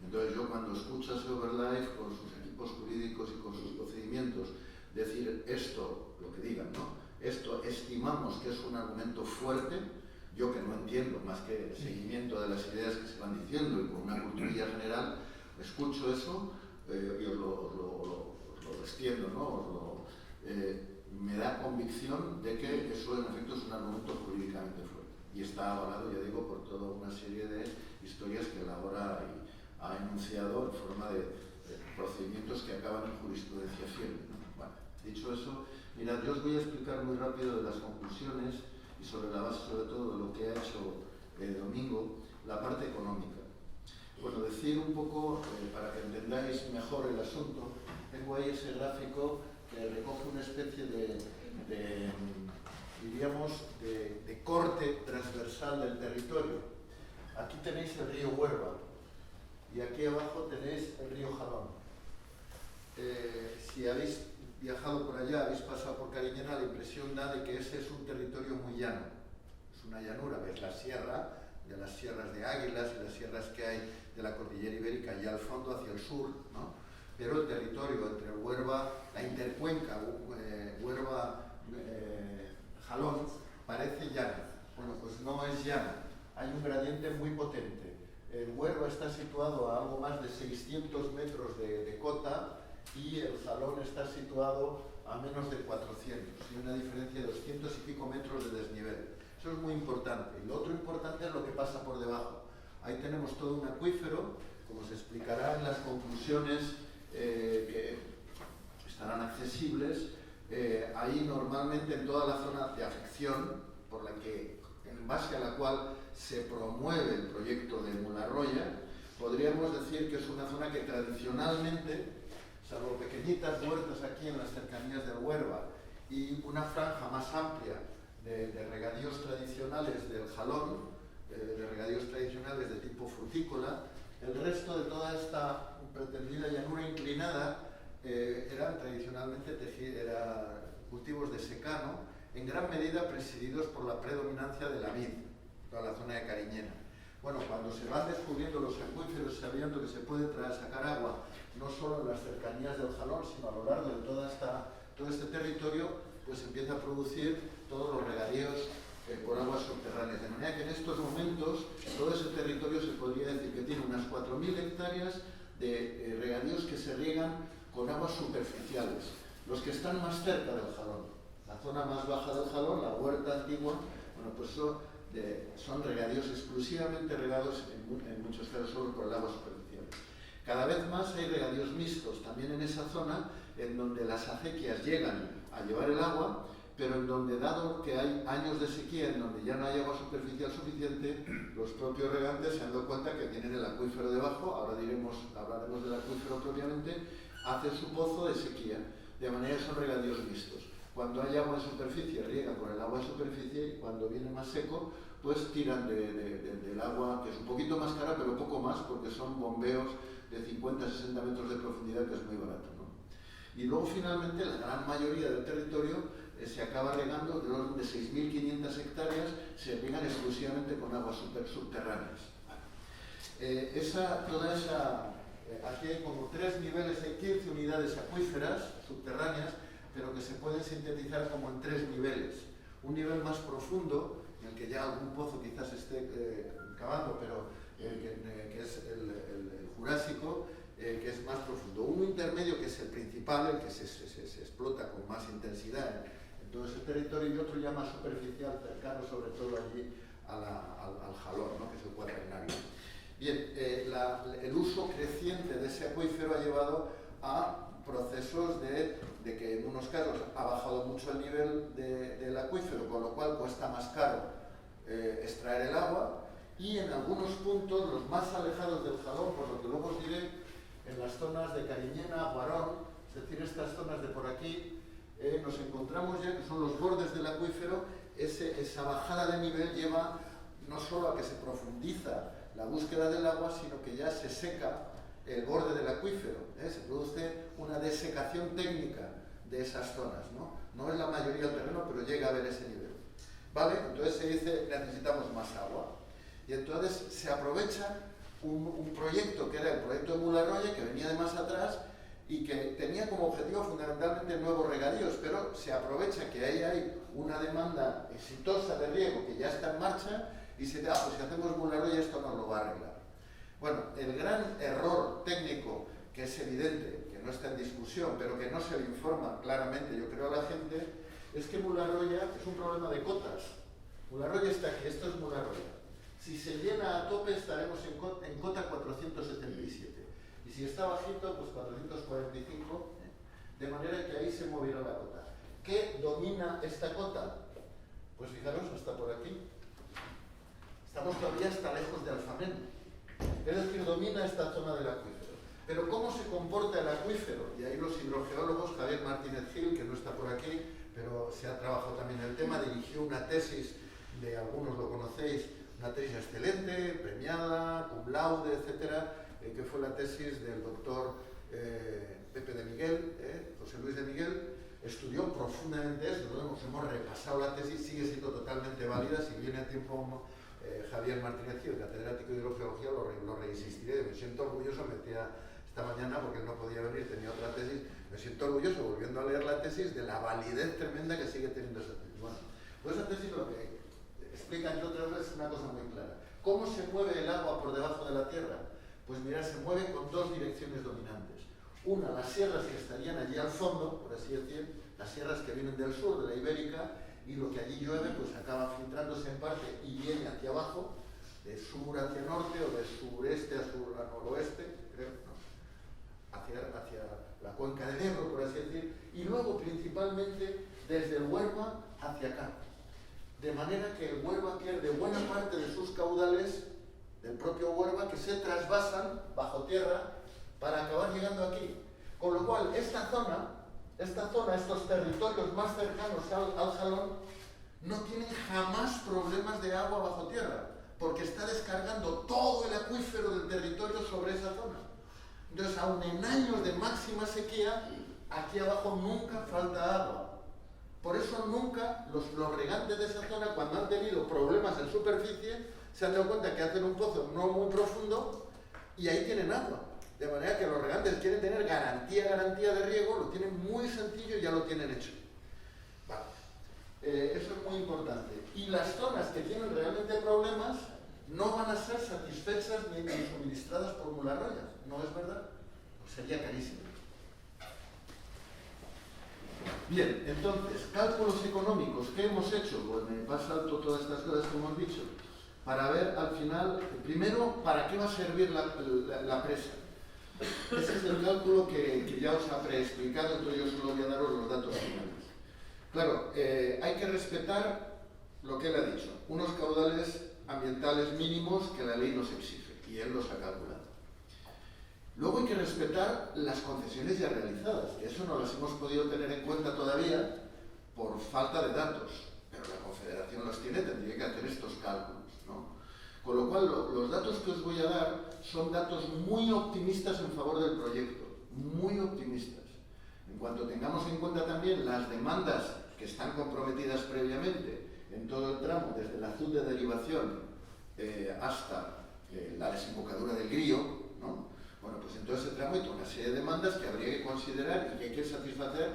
Entonces yo cuando escucho a Sea over Life con sus equipos jurídicos y con sus procedimientos decir esto, lo que digan, ¿no? Esto estimamos que es un argumento fuerte, yo que no entiendo más que el seguimiento de las ideas que se van diciendo y por una culturilla general, escucho eso y os lo extiendo, ¿no? Me da convicción de que eso en efecto es un argumento jurídicamente fuerte y está avalado, ya digo, por toda una serie de historias que él ahora ha enunciado en forma de procedimientos que acaban en jurisprudencia firme, ¿no? Bueno, dicho eso, mirad, yo os voy a explicar muy rápido de las conclusiones y sobre la base sobre todo de lo que ha hecho Domingo, la parte económica. Bueno, decir un poco, para que entendáis mejor el asunto, tengo ahí ese gráfico que recoge una especie diríamos, de corte transversal del territorio. Aquí tenéis el río Huerva y aquí abajo tenéis el río Jalón. Si habéis viajado por allá, habéis pasado por Cariñena, la impresión da de que ese es un territorio muy llano. Es una llanura, ves la sierra, de las sierras de Águilas y las sierras que hay de la cordillera ibérica allá al fondo hacia el sur, ¿no? Pero el territorio entre Huerva, la intercuenca Huerva-Jalón parece llana. Bueno, pues no es llana, hay un gradiente muy potente. El Huerva está situado a algo más de 600 metros de cota y el Jalón está situado a menos de 400, y una diferencia de 200 y pico metros de desnivel. Eso es muy importante. Y lo otro importante es lo que pasa por debajo. Ahí tenemos todo un acuífero, como se explicará en las conclusiones que estarán accesibles. Ahí normalmente en toda la zona de afección, en base a la cual se promueve el proyecto de Mularroya, podríamos decir que es una zona que tradicionalmente, salvo pequeñitas huertas aquí en las cercanías del Huerva y una franja más amplia de regadíos tradicionales del Jalón, de regadíos tradicionales de tipo frutícola, el resto de toda esta pretendida llanura inclinada eran tradicionalmente cultivos de secano, en gran medida presididos por la predominancia de la vid, toda la zona de Cariñena. Bueno, cuando se van descubriendo los acuíferos, sabiendo que se puede sacar agua, no solo en las cercanías del Jalón, sino a lo largo de todo este territorio, pues empieza a producir todos los regadíos por aguas subterráneas. De manera que en estos momentos todo ese territorio se podría decir que tiene unas 4.000 hectáreas de regadíos que se riegan con aguas superficiales. Los que están más cerca del Jalón, la zona más baja del Jalón, la huerta antigua, bueno, pues son regadíos exclusivamente regados en muchos casos solo por el agua superficial. Cada vez más hay regadíos mixtos también en esa zona, en donde las acequias llegan a llevar el agua, pero en donde, dado que hay años de sequía en donde ya no hay agua superficial suficiente, los propios regantes se han dado cuenta que tienen el acuífero debajo, ahora hablaremos del acuífero propiamente, hacen su pozo de sequía, de manera que son regadíos mixtos. Cuando hay agua en superficie, riegan con el agua en superficie, y cuando viene más seco, pues tiran del agua, que es un poquito más cara, pero poco más, porque son bombeos de 50-60 metros de profundidad, que es muy barato, ¿no? Y luego, finalmente, la gran mayoría del territorio se acaba regando, de orden de 6.500 hectáreas, se riegan exclusivamente con aguas subterráneas. Aquí hay como 3 niveles, hay 15 unidades acuíferas subterráneas, pero que se pueden sintetizar como en 3 niveles. Un nivel más profundo, en el que ya algún pozo quizás esté cavando, pero que es el Jurásico, que es más profundo. Uno intermedio, que es el principal, el que se explota con más intensidad en todo ese territorio, y otro ya más superficial, cercano sobre todo allí al Jalón, ¿no?, que es el Cuaternario. Bien, el uso creciente de ese acuífero ha llevado a procesos de que en unos casos ha bajado mucho el nivel del acuífero, con lo cual cuesta más caro extraer el agua, y en algunos puntos, los más alejados del Jalón, por lo que luego os diré, en las zonas de Cariñena, Guarón, es decir, estas zonas de por aquí, nos encontramos ya que son los bordes del acuífero. Esa bajada de nivel lleva no solo a que se profundiza la búsqueda del agua, sino que ya se seca el borde del acuífero, se produce una desecación técnica de esas zonas, no es la mayoría del terreno, pero llega a haber ese nivel. ¿Vale? Entonces se dice, necesitamos más agua. Y entonces se aprovecha un proyecto que era el proyecto de Mularroya, que venía de más atrás y que tenía como objetivo fundamentalmente nuevos regadíos, pero se aprovecha que ahí hay una demanda exitosa de riego que ya está en marcha y se dice, pues si hacemos Mularroya esto nos lo va a arreglar. Bueno, el gran error técnico, que es evidente, que no está en discusión, pero que no se le informa claramente, yo creo, a la gente, es que Mularroya es un problema de cotas. Mularroya está aquí, esto es Mularroya. Si se llena a tope estaremos en cota 477. Y si está bajito, pues 445, de manera que ahí se moviera la cota. ¿Qué domina esta cota? Pues fijaros, hasta por aquí. Estamos todavía hasta lejos de Alfamén. Es decir, domina esta zona del acuífero. Pero ¿cómo se comporta el acuífero? Y ahí los hidrogeólogos, Javier Martínez Gil, que no está por aquí, pero se ha trabajado también el tema, dirigió una tesis, de algunos lo conocéis, una tesis excelente, premiada, cum laude, etcétera, que fue la tesis del doctor Pepe de Miguel, José Luis de Miguel. Estudió profundamente eso, hemos repasado la tesis, sigue siendo totalmente válida. Si viene a tiempo Javier Martínez Gil, catedrático de hidrogeología, lo reinsistiré. Me siento orgulloso, esta mañana, porque él no podía venir, tenía otra tesis, me siento orgulloso, volviendo a leer la tesis, de la validez tremenda que sigue teniendo esa tesis. Bueno, pues esa tesis lo que explica, entre otras cosas, una cosa muy clara. ¿Cómo se mueve el agua por debajo de la tierra? Pues mirad, se mueve con 2 direcciones dominantes. Una, las sierras que estarían allí al fondo, por así decir, las sieras que vienen del sur, de la Ibérica, y lo que allí llueve pues acaba filtrándose en parte y viene hacia abajo, de sur hacia norte o de sureste a noroeste, creo, ¿no?, hacia la cuenca del Ebro, por así decir, y luego principalmente desde el Huerva hacia acá. De manera que el Huerva pierde buena parte de sus caudales del propio Huerva, que se trasvasan bajo tierra para acabar llegando aquí. Con lo cual, esta zona, estos territorios más cercanos al Jalón, no tienen jamás problemas de agua bajo tierra, porque está descargando todo el acuífero del territorio sobre esa zona. Entonces, aun en años de máxima sequía, aquí abajo nunca falta agua. Por eso nunca los regantes de esa zona, cuando han tenido problemas en superficie, se han dado cuenta que hacen un pozo no muy profundo y ahí tienen agua. De manera que los regantes quieren tener garantía de riego, lo tienen muy sencillo y ya lo tienen hecho. Vale. Eso es muy importante. Y las zonas que tienen realmente problemas no van a ser satisfechas ni suministradas por Mularroya. ¿No es verdad? Pues sería carísimo. Bien, entonces, cálculos económicos, ¿qué hemos hecho? Pues me paso alto todas estas cosas que hemos dicho, para ver al final, primero, ¿para qué va a servir la presa? Ese es el cálculo que ya os ha preexplicado, entonces yo solo voy a daros los datos finales. Claro, hay que respetar lo que él ha dicho, unos caudales ambientales mínimos que la ley nos exige, y él los ha calculado. Luego hay que respetar las concesiones ya realizadas, que eso no las hemos podido tener en cuenta todavía por falta de datos, pero la Confederación los tiene, tendría que hacer estos cálculos, ¿no? Con lo cual, los datos que os voy a dar son datos muy optimistas en favor del proyecto, muy optimistas. En cuanto tengamos en cuenta también las demandas que están comprometidas previamente en todo el tramo, desde el azul de derivación hasta la desembocadura del Grío, ¿no? Bueno, pues en todo ese tramo hay toda una serie de demandas que habría que considerar y que hay que satisfacer.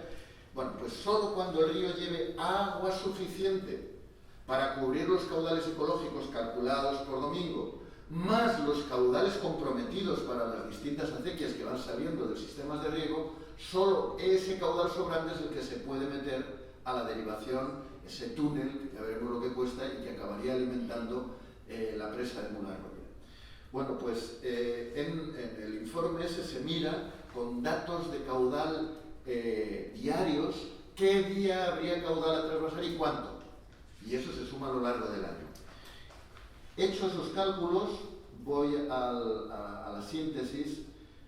Bueno, pues solo cuando el río lleve agua suficiente para cubrir los caudales ecológicos calculados por Domingo, más los caudales comprometidos para las distintas acequias que van saliendo de sistemas de riego, solo ese caudal sobrante es el que se puede meter a la derivación, ese túnel, que ya veremos lo que cuesta y que acabaría alimentando la presa de Mularroya. Bueno, pues en el informe ese se mira con datos de caudal diarios, qué día habría caudal a trasvasar y cuánto. Y eso se suma a lo largo del año. Hechos los cálculos, voy a la síntesis,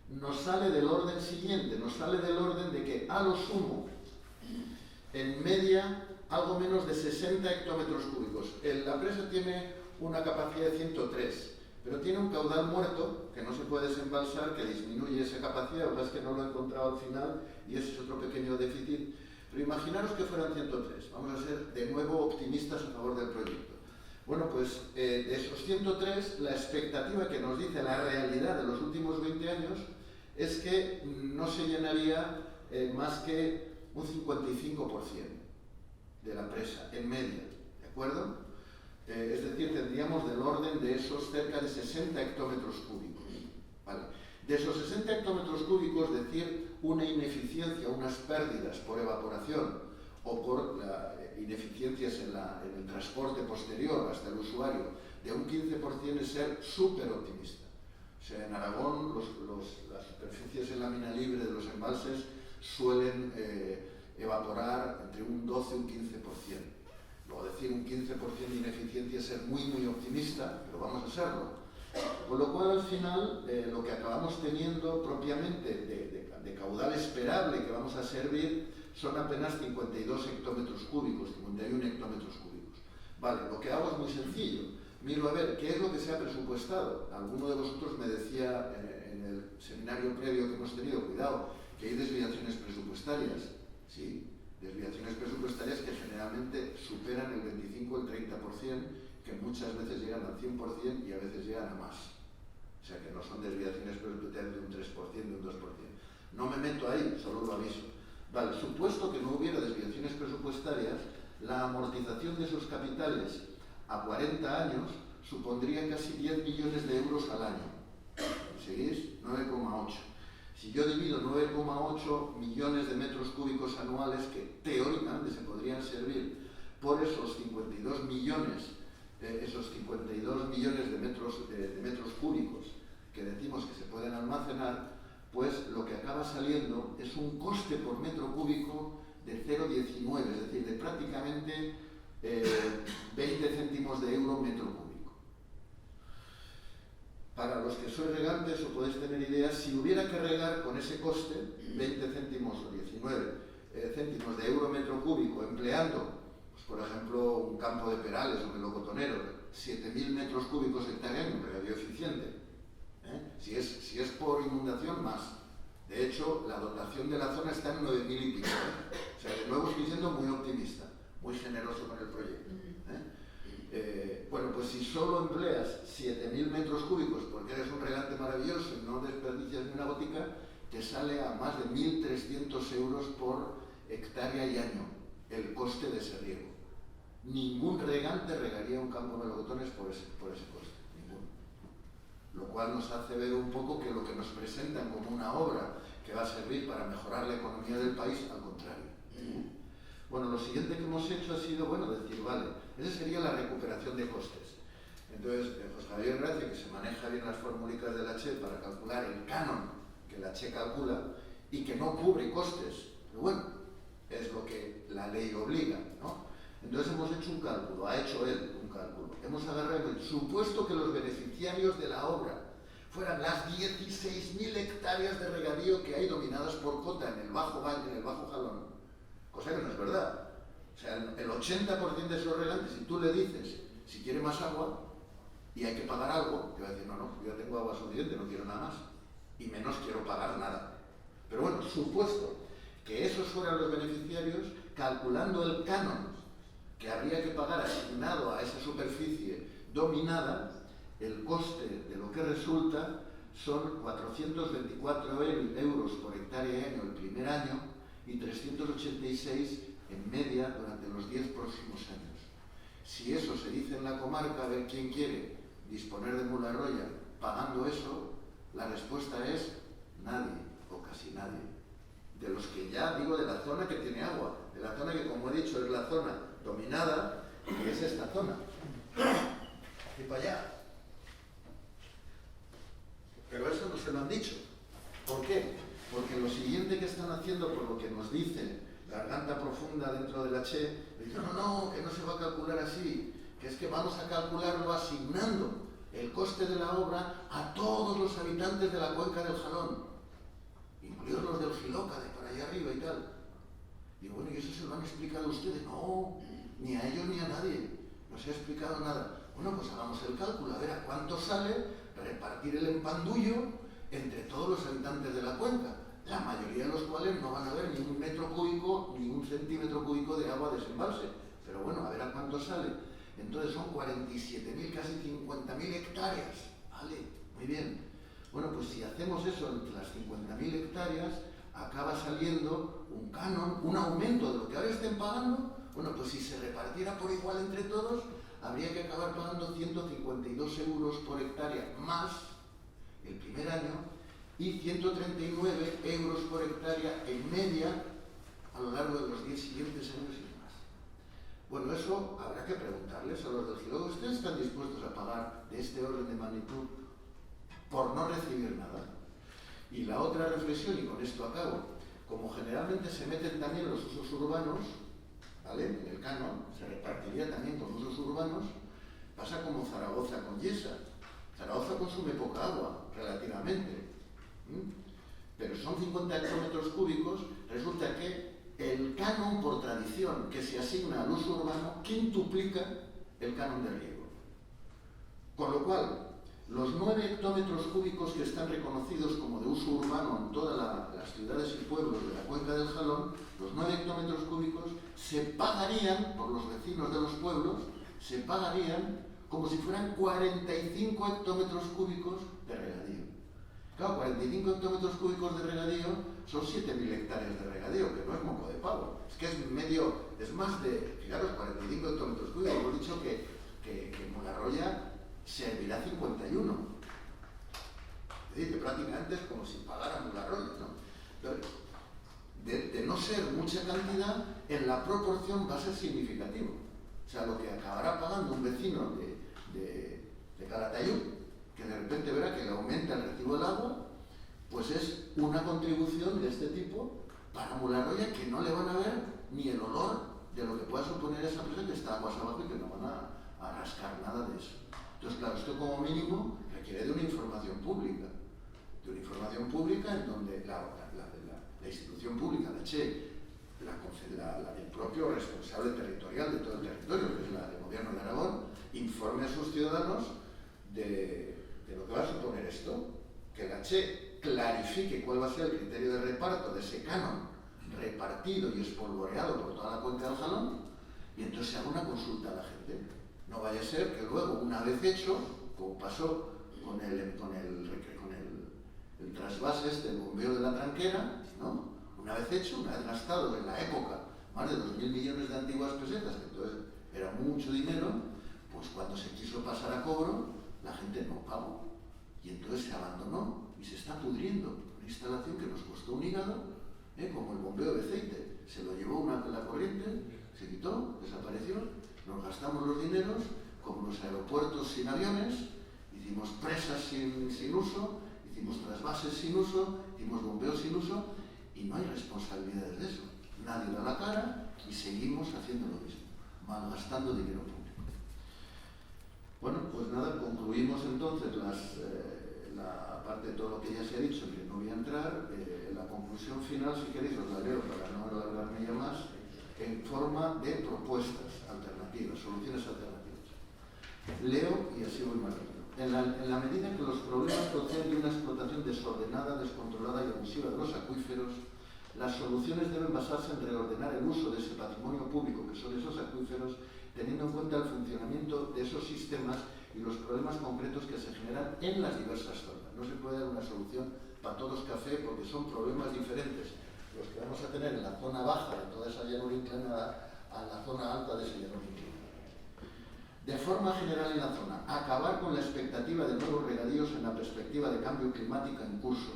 nos sale del orden siguiente, nos sale del orden de que a lo sumo, en media, algo menos de 60 hectómetros cúbicos. La presa tiene una capacidad de 103. Pero tiene un caudal muerto que no se puede desembalsar, que disminuye esa capacidad, lo que pasa es que no lo he encontrado al final y ese es otro pequeño déficit. Pero imaginaros que fueran 103, vamos a ser de nuevo optimistas a favor del proyecto. Bueno, pues de esos 103, la expectativa que nos dice la realidad de los últimos 20 años es que no se llenaría más que un 55% de la presa, en media, ¿de acuerdo? Es decir, tendríamos del orden de esos cerca de 60 hectómetros cúbicos. ¿Vale? De esos 60 hectómetros cúbicos, decir una ineficiencia, unas pérdidas por evaporación o por ineficiencias en el transporte posterior hasta el usuario de un 15% es ser súper optimista. O sea, en Aragón las superficies en lámina libre de los embalses suelen evaporar entre un 12 y un 15%. O decir un 15% de ineficiencia es ser muy optimista, pero vamos a serlo. Con lo cual, al final, lo que acabamos teniendo propiamente de caudal esperable que vamos a servir son apenas 52 hectómetros cúbicos, 51 hectómetros cúbicos. Vale, lo que hago es muy sencillo. Miro a ver qué es lo que se ha presupuestado. Alguno de vosotros me decía en el seminario previo que hemos tenido, cuidado, que hay desviaciones presupuestarias. Sí, desviaciones presupuestarias que generalmente superan el 25 o el 30%, que muchas veces llegan al 100% y a veces llegan a más. O sea que no son desviaciones presupuestarias de un 3%, de un 2%. No me meto ahí, solo lo aviso. Vale, supuesto que no hubiera desviaciones presupuestarias, la amortización de esos capitales a 40 años supondría casi 10 millones de euros al año. ¿Seguís? 9,8. Si yo divido 9,8 millones de metros cúbicos anuales que teóricamente se podrían servir por esos 52 millones de metros cúbicos que decimos que se pueden almacenar, pues lo que acaba saliendo es un coste por metro cúbico de 0,19, es decir, de prácticamente 20 céntimos de euro metro cúbico. Para los que sois regantes o podéis tener ideas, si hubiera que regar con ese coste, 20 céntimos o 19 céntimos de euro metro cúbico, empleando, pues, por ejemplo, un campo de perales o melocotonero, 7.000 metros cúbicos hectárea, un regadío eficiente, Si es por inundación, más. De hecho, la dotación de la zona está en 9.000 y pico. O sea, de nuevo estoy siendo muy optimista, muy generoso con el proyecto. Bueno, pues si solo empleas 7.000 metros cúbicos porque eres un regante maravilloso y no desperdicias ni una gotica, te sale a más de 1.300 euros por hectárea y año el coste de ese riego. Ningún regante regaría un campo de melocotones por ese coste, ninguno. Lo cual nos hace ver un poco que lo que nos presentan como una obra que va a servir para mejorar la economía del país, al contrario. Bueno, lo siguiente que hemos hecho ha sido, decir, vale, esa sería la recuperación de costes. Entonces, José Javier Gracia, que se maneja bien las formúlicas de la CHE para calcular el canon que la CHE calcula y que no cubre costes, pero bueno, es lo que la ley obliga, ¿no? Entonces hemos hecho un cálculo, ha hecho él un cálculo. Hemos agarrado el supuesto que los beneficiarios de la obra fueran las 16.000 hectáreas de regadío que hay dominadas por cota en el Bajo Valle, en el Bajo Jalón, cosa que no es verdad. O sea, el 80% de esos regantes, si tú le dices si quiere más agua y hay que pagar algo, te va a decir, no, yo tengo agua suficiente, no quiero nada más, y menos quiero pagar nada. Pero bueno, supuesto que esos fueran los beneficiarios, calculando el canon que habría que pagar asignado a esa superficie dominada, el coste de lo que resulta son 424 euros por hectárea y año el primer año y 386 en media durante los 10 próximos años. Si eso se dice en la comarca, a ver quién quiere disponer de Mularroya pagando eso, la respuesta es nadie o casi nadie. De los que ya digo de la zona que tiene agua, de la zona que, como he dicho, es la zona dominada, que es esta zona. Y para allá. Pero eso no se lo han dicho. ¿Por qué? Porque lo siguiente que están haciendo, por lo que nos dice Garganta Profunda dentro de la CHE, dicen, no, que no se va a calcular así, que es que vamos a calcularlo asignando el coste de la obra a todos los habitantes de la cuenca del Jalón, incluidos los del Giloca, de para allá arriba y tal. Y bueno, ¿y eso se lo han explicado ustedes? No, ni a ellos ni a nadie, no se ha explicado nada. Bueno, pues hagamos el cálculo, a ver a cuánto sale repartir el empandullo entre todos los habitantes de la cuenca, la mayoría de los cuales no van a ver ni un metro cúbico ni un centímetro cúbico de agua de desembalse. Pero bueno, a ver a cuánto sale. Entonces son 47.000, casi 50.000 hectáreas. Vale, muy bien. Bueno, pues si hacemos eso entre las 50.000 hectáreas, acaba saliendo un canon, un aumento de lo que ahora estén pagando. Bueno, pues si se repartiera por igual entre todos, habría que acabar pagando 152 euros por hectárea más el primer año y 139 euros por hectárea en media a lo largo de los 10 siguientes años y demás. Bueno, eso habrá que preguntarles a los del Giloca. ¿Ustedes están dispuestos a pagar de este orden de magnitud por no recibir nada? Y la otra reflexión, y con esto acabo, como generalmente se meten también los usos urbanos, ¿vale? En el canon se repartiría también con usos urbanos, pasa como Zaragoza con Yesa. Zaragoza consume poca agua, relativamente, pero son 50 hectómetros cúbicos. Resulta que el canon por tradición que se asigna al uso urbano quintuplica el canon de riego. Con lo cual, los 9 hectómetros cúbicos que están reconocidos como de uso urbano en todas las ciudades y pueblos de la cuenca del Jalón, los 9 hectómetros cúbicos se pagarían, por los vecinos de los pueblos, se pagarían como si fueran 45 hectómetros cúbicos de regadío. Claro, 45 hectómetros cúbicos de regadío son 7.000 hectáreas de regadío, que no es moco de pavo. Es que es más de, fijaros, 45 hectómetros cúbicos. Hemos dicho que Mularroya servirá 51. Es decir, que prácticamente es como si pagara Mularroya, ¿no? Entonces, de no ser mucha cantidad, en la proporción va a ser significativo. O sea, lo que acabará pagando un vecino de Calatayud, que de repente verá que le aumenta el recibo del agua, pues es una contribución de este tipo para Mularroya, que no le van a ver ni el olor de lo que pueda suponer esa empresa que está aguas abajo y que no van a rascar nada de eso. Entonces, claro, esto como mínimo requiere de una información pública. De una información pública en donde la institución pública, la CHE, el propio responsable territorial de todo el territorio, que es el Gobierno de Aragón, informe a sus ciudadanos de lo que va a suponer esto. que la Che clarifique cuál va a ser el criterio de reparto de ese canon repartido y espolvoreado por toda la cuenca del Jalón, y entonces se haga una consulta a la gente. No vaya a ser que luego, una vez hecho, como pasó con el trasvase el bombeo de la tranquera, ¿no? Una vez hecho, una vez gastado en la época más de 2.000 millones de antiguas pesetas, que entonces era mucho dinero, pues cuando se quiso pasar a cobro, la gente no pagó. Y entonces se abandonó y se está pudriendo. Una instalación que nos costó un hígado, como el bombeo de aceite. Se lo llevó la corriente, se quitó, desapareció, nos gastamos los dineros, como los aeropuertos sin aviones, hicimos presas sin uso, hicimos trasvases sin uso, hicimos bombeos sin uso, y no hay responsabilidades de eso. Nadie da la cara y seguimos haciendo lo mismo, malgastando dinero público. Bueno, pues nada, concluimos entonces la parte de todo lo que ya se ha dicho, que no voy a entrar. La conclusión final, si queréis, os la leo para no alargarme ya más, en forma de propuestas alternativas, soluciones alternativas. Leo y así voy más rápido. En la medida que los problemas proceden de una explotación desordenada, descontrolada y abusiva de los acuíferos, las soluciones deben basarse en reordenar el uso de ese patrimonio público que son esos acuíferos, teniendo en cuenta el funcionamiento de esos sistemas y los problemas concretos que se generan en las diversas zonas. No se puede dar una solución para todos café porque son problemas diferentes los que vamos a tener en la zona baja de toda esa llanura inclinada a la zona alta de ese llanura inclinada. De forma general en la zona, acabar con la expectativa de nuevos regadíos en la perspectiva de cambio climático en curso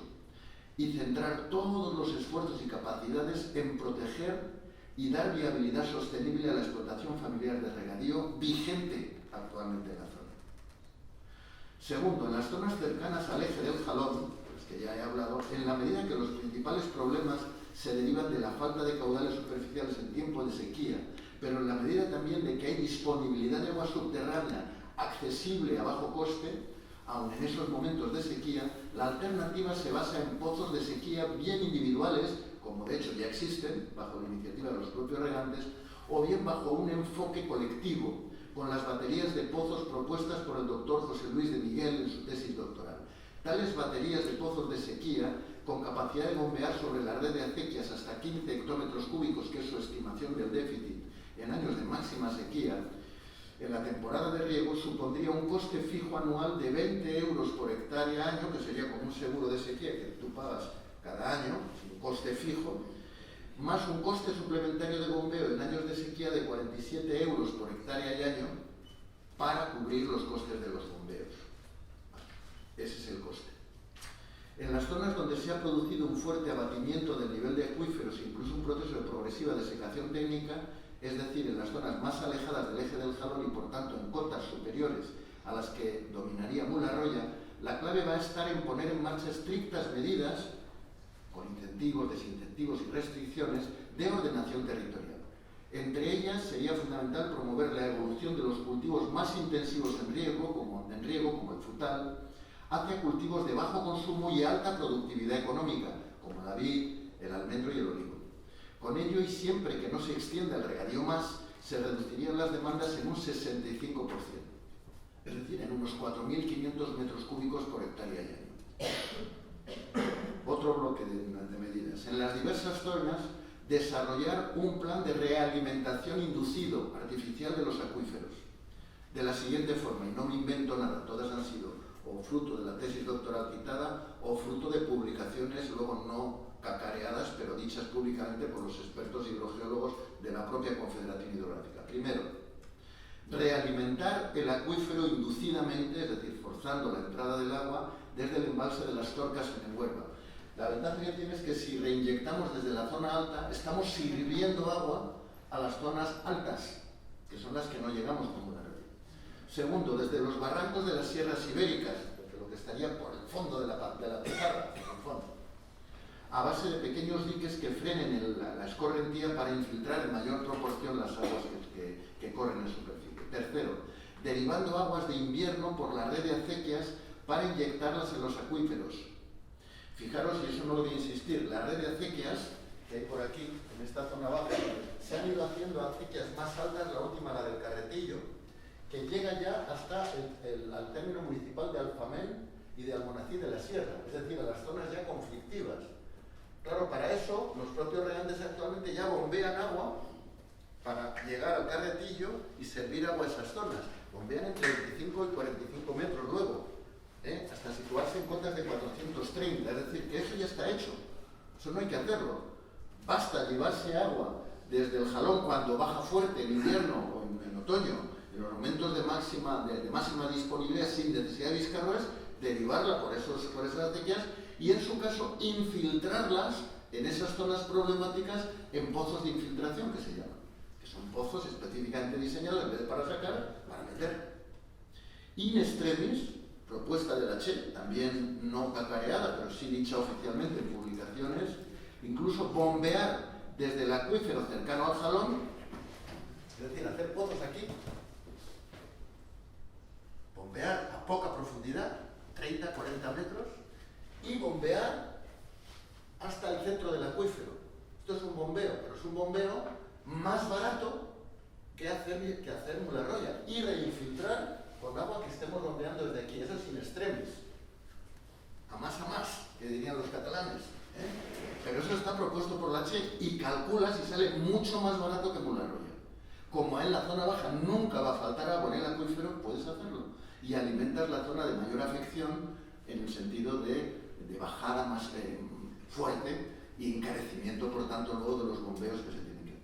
y centrar todos los esfuerzos y capacidades en proteger y dar viabilidad sostenible a la explotación familiar de regadío vigente actualmente en la zona. Segundo, en las zonas cercanas al eje del Jalón, pues que ya he hablado, en la medida que los principales problemas se derivan de la falta de caudales superficiales en tiempo de sequía, pero en la medida también de que hay disponibilidad de agua subterránea accesible a bajo coste, aun en esos momentos de sequía, la alternativa se basa en pozos de sequía bien individuales, como de hecho ya existen, bajo la iniciativa de los propios regantes, o bien bajo un enfoque colectivo, con las baterías de pozos propuestas por el doctor José Luis de Miguel en su tesis doctoral. Tales baterías de pozos de sequía, con capacidad de bombear sobre la red de acequias hasta 15 hectómetros cúbicos, que es su estimación del déficit en años de máxima sequía, en la temporada de riego supondría un coste fijo anual de 20 euros por hectárea año, que sería como un seguro de sequía que tú pagas cada año, sin coste fijo, más un coste suplementario de bombeo en años de sequía de 47 euros por hectárea y año para cubrir los costes de los bombeos. Ese es el coste. En las zonas donde se ha producido un fuerte abatimiento del nivel de acuíferos, incluso un proceso de progresiva desecación técnica, es decir, en las zonas más alejadas del eje del Jalón y por tanto en cotas superiores a las que dominaría Mularroya, la clave va a estar en poner en marcha estrictas medidas, con incentivos, desincentivos y restricciones, de ordenación territorial. Entre ellas sería fundamental promover la evolución de los cultivos más intensivos en riego, como el frutal, hacia cultivos de bajo consumo y alta productividad económica, como la vid, el almendro y el olivo. Con ello, y siempre que no se extienda el regadío más, se reducirían las demandas en un 65%, es decir, en unos 4.500 metros cúbicos por hectárea y año. Otro bloque de medidas. En las diversas zonas, desarrollar un plan de realimentación inducido, artificial, de los acuíferos. De la siguiente forma, y no me invento nada, todas han sido o fruto de la tesis doctoral citada o fruto de publicaciones luego no cacareadas, pero dichas públicamente por los expertos hidrogeólogos de la propia Confederación Hidrográfica. Primero, realimentar el acuífero inducidamente, es decir, forzando la entrada del agua desde el embalse de las Torcas en el Huelva. La ventaja que tiene es que si reinyectamos desde la zona alta, estamos sirviendo agua a las zonas altas, que son las que no llegamos como una red. Segundo, desde los barrancos de las sierras ibéricas, lo que estaría por el fondo de la pizarra, por el fondo, a base de pequeños diques que frenen la escorrentía para infiltrar en mayor proporción las aguas que corren en superficie. Tercero, derivando aguas de invierno por la red de acequias para inyectarlas en los acuíferos. Fijaros, y eso no lo voy a insistir, la red de acequias que hay por aquí, en esta zona baja, se han ido haciendo acequias más altas, la última, la del Carretillo, que llega ya hasta al término municipal de Alfamén y de Almonacid de la Sierra, es decir, a las zonas ya conflictivas. Claro, para eso los propios regantes actualmente ya bombean agua para llegar al carretillo y servir agua a esas zonas. Bombean entre 25 y 45 metros luego, hasta situarse en cotas de 430, es decir, que eso ya está hecho. Eso no hay que hacerlo. Basta llevarse agua desde el Jalón cuando baja fuerte en invierno o en otoño, en los momentos de máxima disponibilidad sin necesidad de Vizcarroes, derivarla por esas acequias y en su caso infiltrarlas en esas zonas problemáticas en pozos de infiltración que se llaman, que son pozos específicamente diseñados en vez de para sacar, para meter. In extremis, propuesta de la Che, también no cacareada, pero sí dicha oficialmente en publicaciones, incluso bombear desde el acuífero cercano al Jalón, es decir, hacer pozos aquí, bombear a poca profundidad, 30, 40 metros, y bombear hasta el centro del acuífero. Esto es un bombeo, pero es un bombeo más barato que hacer Mularroya y reinfiltrar con agua que estemos bombeando desde aquí. Eso es in extremis. A más, que dirían los catalanes. Pero eso está propuesto por la Che y calcula si sale mucho más barato que Mularroya. Como en la zona baja nunca va a faltar agua en el acuífero, puedes hacerlo. Y alimentas la zona de mayor afección en el sentido de bajada más fuerte y encarecimiento, por tanto, luego de los bombeos que se tienen que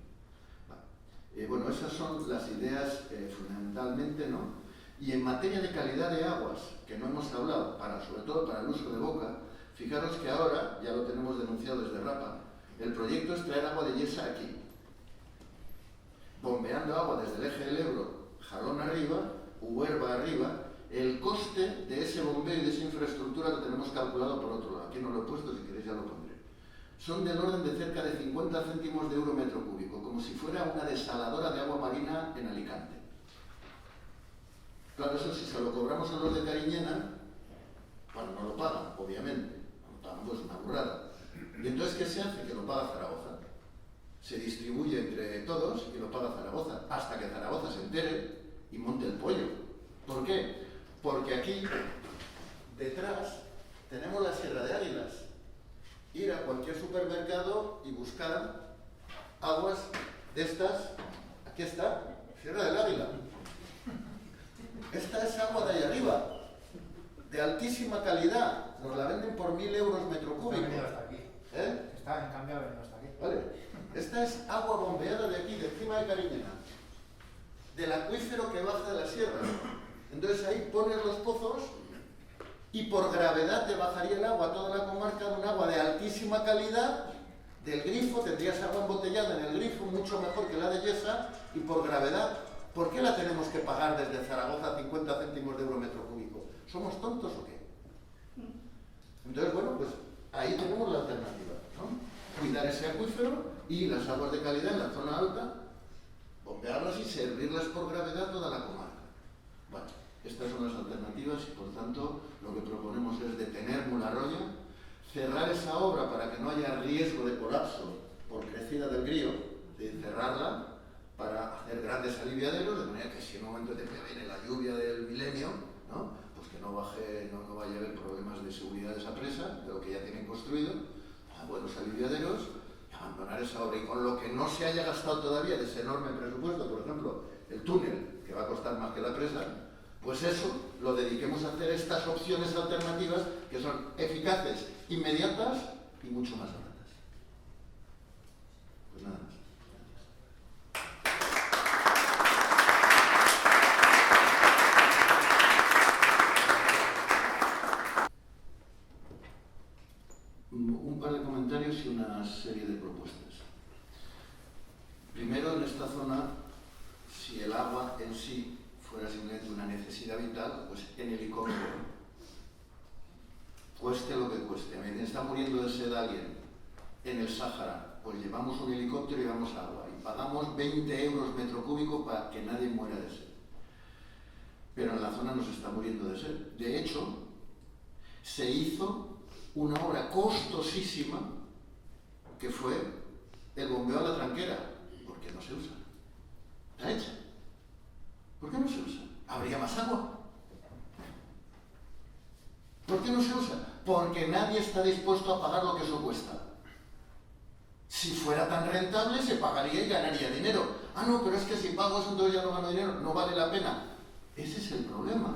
hacer. Bueno, esas son las ideas fundamentalmente, ¿no? Y en materia de calidad de aguas, que no hemos hablado, sobre todo para el uso de boca, fijaros que ahora, ya lo tenemos denunciado desde RAPA, el proyecto es traer agua de Yesa aquí, bombeando agua desde el eje del Ebro, Jalón arriba, Huerva arriba. El coste de ese bombeo y de esa infraestructura lo tenemos calculado por otro lado. Aquí no lo he puesto, si queréis ya lo pondré. Son del orden de cerca de 50 céntimos de euro metro cúbico, como si fuera una desaladora de agua marina en Alicante. Claro, eso si se lo cobramos a los de Cariñena, bueno, no lo pagan, obviamente. No lo pagan, pues una burrada. Y entonces, ¿qué se hace? Que lo paga Zaragoza. Se distribuye entre todos y lo paga Zaragoza, hasta que Zaragoza se entere y monte el pollo. ¿Por qué? Porque aquí, detrás, tenemos la Sierra de Águilas. Ir a cualquier supermercado y buscar aguas de estas. Aquí está, Sierra del Águila. Esta es agua de ahí arriba, de altísima calidad. Nos la venden por 1.000 euros metro cúbico. Está venido hasta aquí. Está en cambio venido hasta aquí. Vale. Esta es agua bombeada de aquí, de encima de Cariñena, del acuífero que baja de la sierra. Entonces ahí pones los pozos y por gravedad te bajaría el agua a toda la comarca, un agua de altísima calidad, del grifo, tendrías agua embotellada en el grifo, mucho mejor que la de Yesa, y por gravedad. ¿Por qué la tenemos que pagar desde Zaragoza 50 céntimos de euro metro cúbico? ¿Somos tontos o qué? Entonces, bueno, pues ahí tenemos la alternativa, ¿no? Cuidar ese acuífero y las aguas de calidad en la zona alta, bombearlas y servirlas por gravedad a toda la comarca. Bueno, estas son las alternativas y por tanto lo que proponemos es detener Mularroya, cerrar esa obra para que no haya riesgo de colapso por crecida del río, de cerrarla para hacer grandes aliviaderos, de manera que si en un momento determinado viene la lluvia del milenio, ¿no? Pues que no vaya a haber problemas de seguridad de esa presa, de lo que ya tienen construido, a buenos aliviaderos, y abandonar esa obra. Y con lo que no se haya gastado todavía de ese enorme presupuesto, por ejemplo, el túnel, que va a costar más que la presa, pues eso lo dediquemos a hacer estas opciones alternativas que son eficaces, inmediatas y mucho más baratas. Pues nada más. Un par de comentarios y una serie de propuestas. Primero, en esta zona, si el agua en sí fuera simplemente una necesidad vital, pues en helicóptero, cueste lo que cueste. A medida que está muriendo de sed alguien en el Sáhara, pues llevamos un helicóptero y llevamos agua y pagamos 20 euros metro cúbico para que nadie muera de sed. Pero en la zona no se está muriendo de sed. De hecho, se hizo una obra costosísima que fue el bombeo a la tranquera. ¿Por qué no se usa? Está hecha. ¿Por qué no se usa? ¿Habría más agua? ¿Por ¿Por qué no se usa? Porque nadie está dispuesto a pagar lo que eso cuesta. Si fuera tan rentable, se pagaría y ganaría dinero. Ah, no, pero es que si pago eso, entonces ya no gano dinero, no vale la pena. Ese es el problema.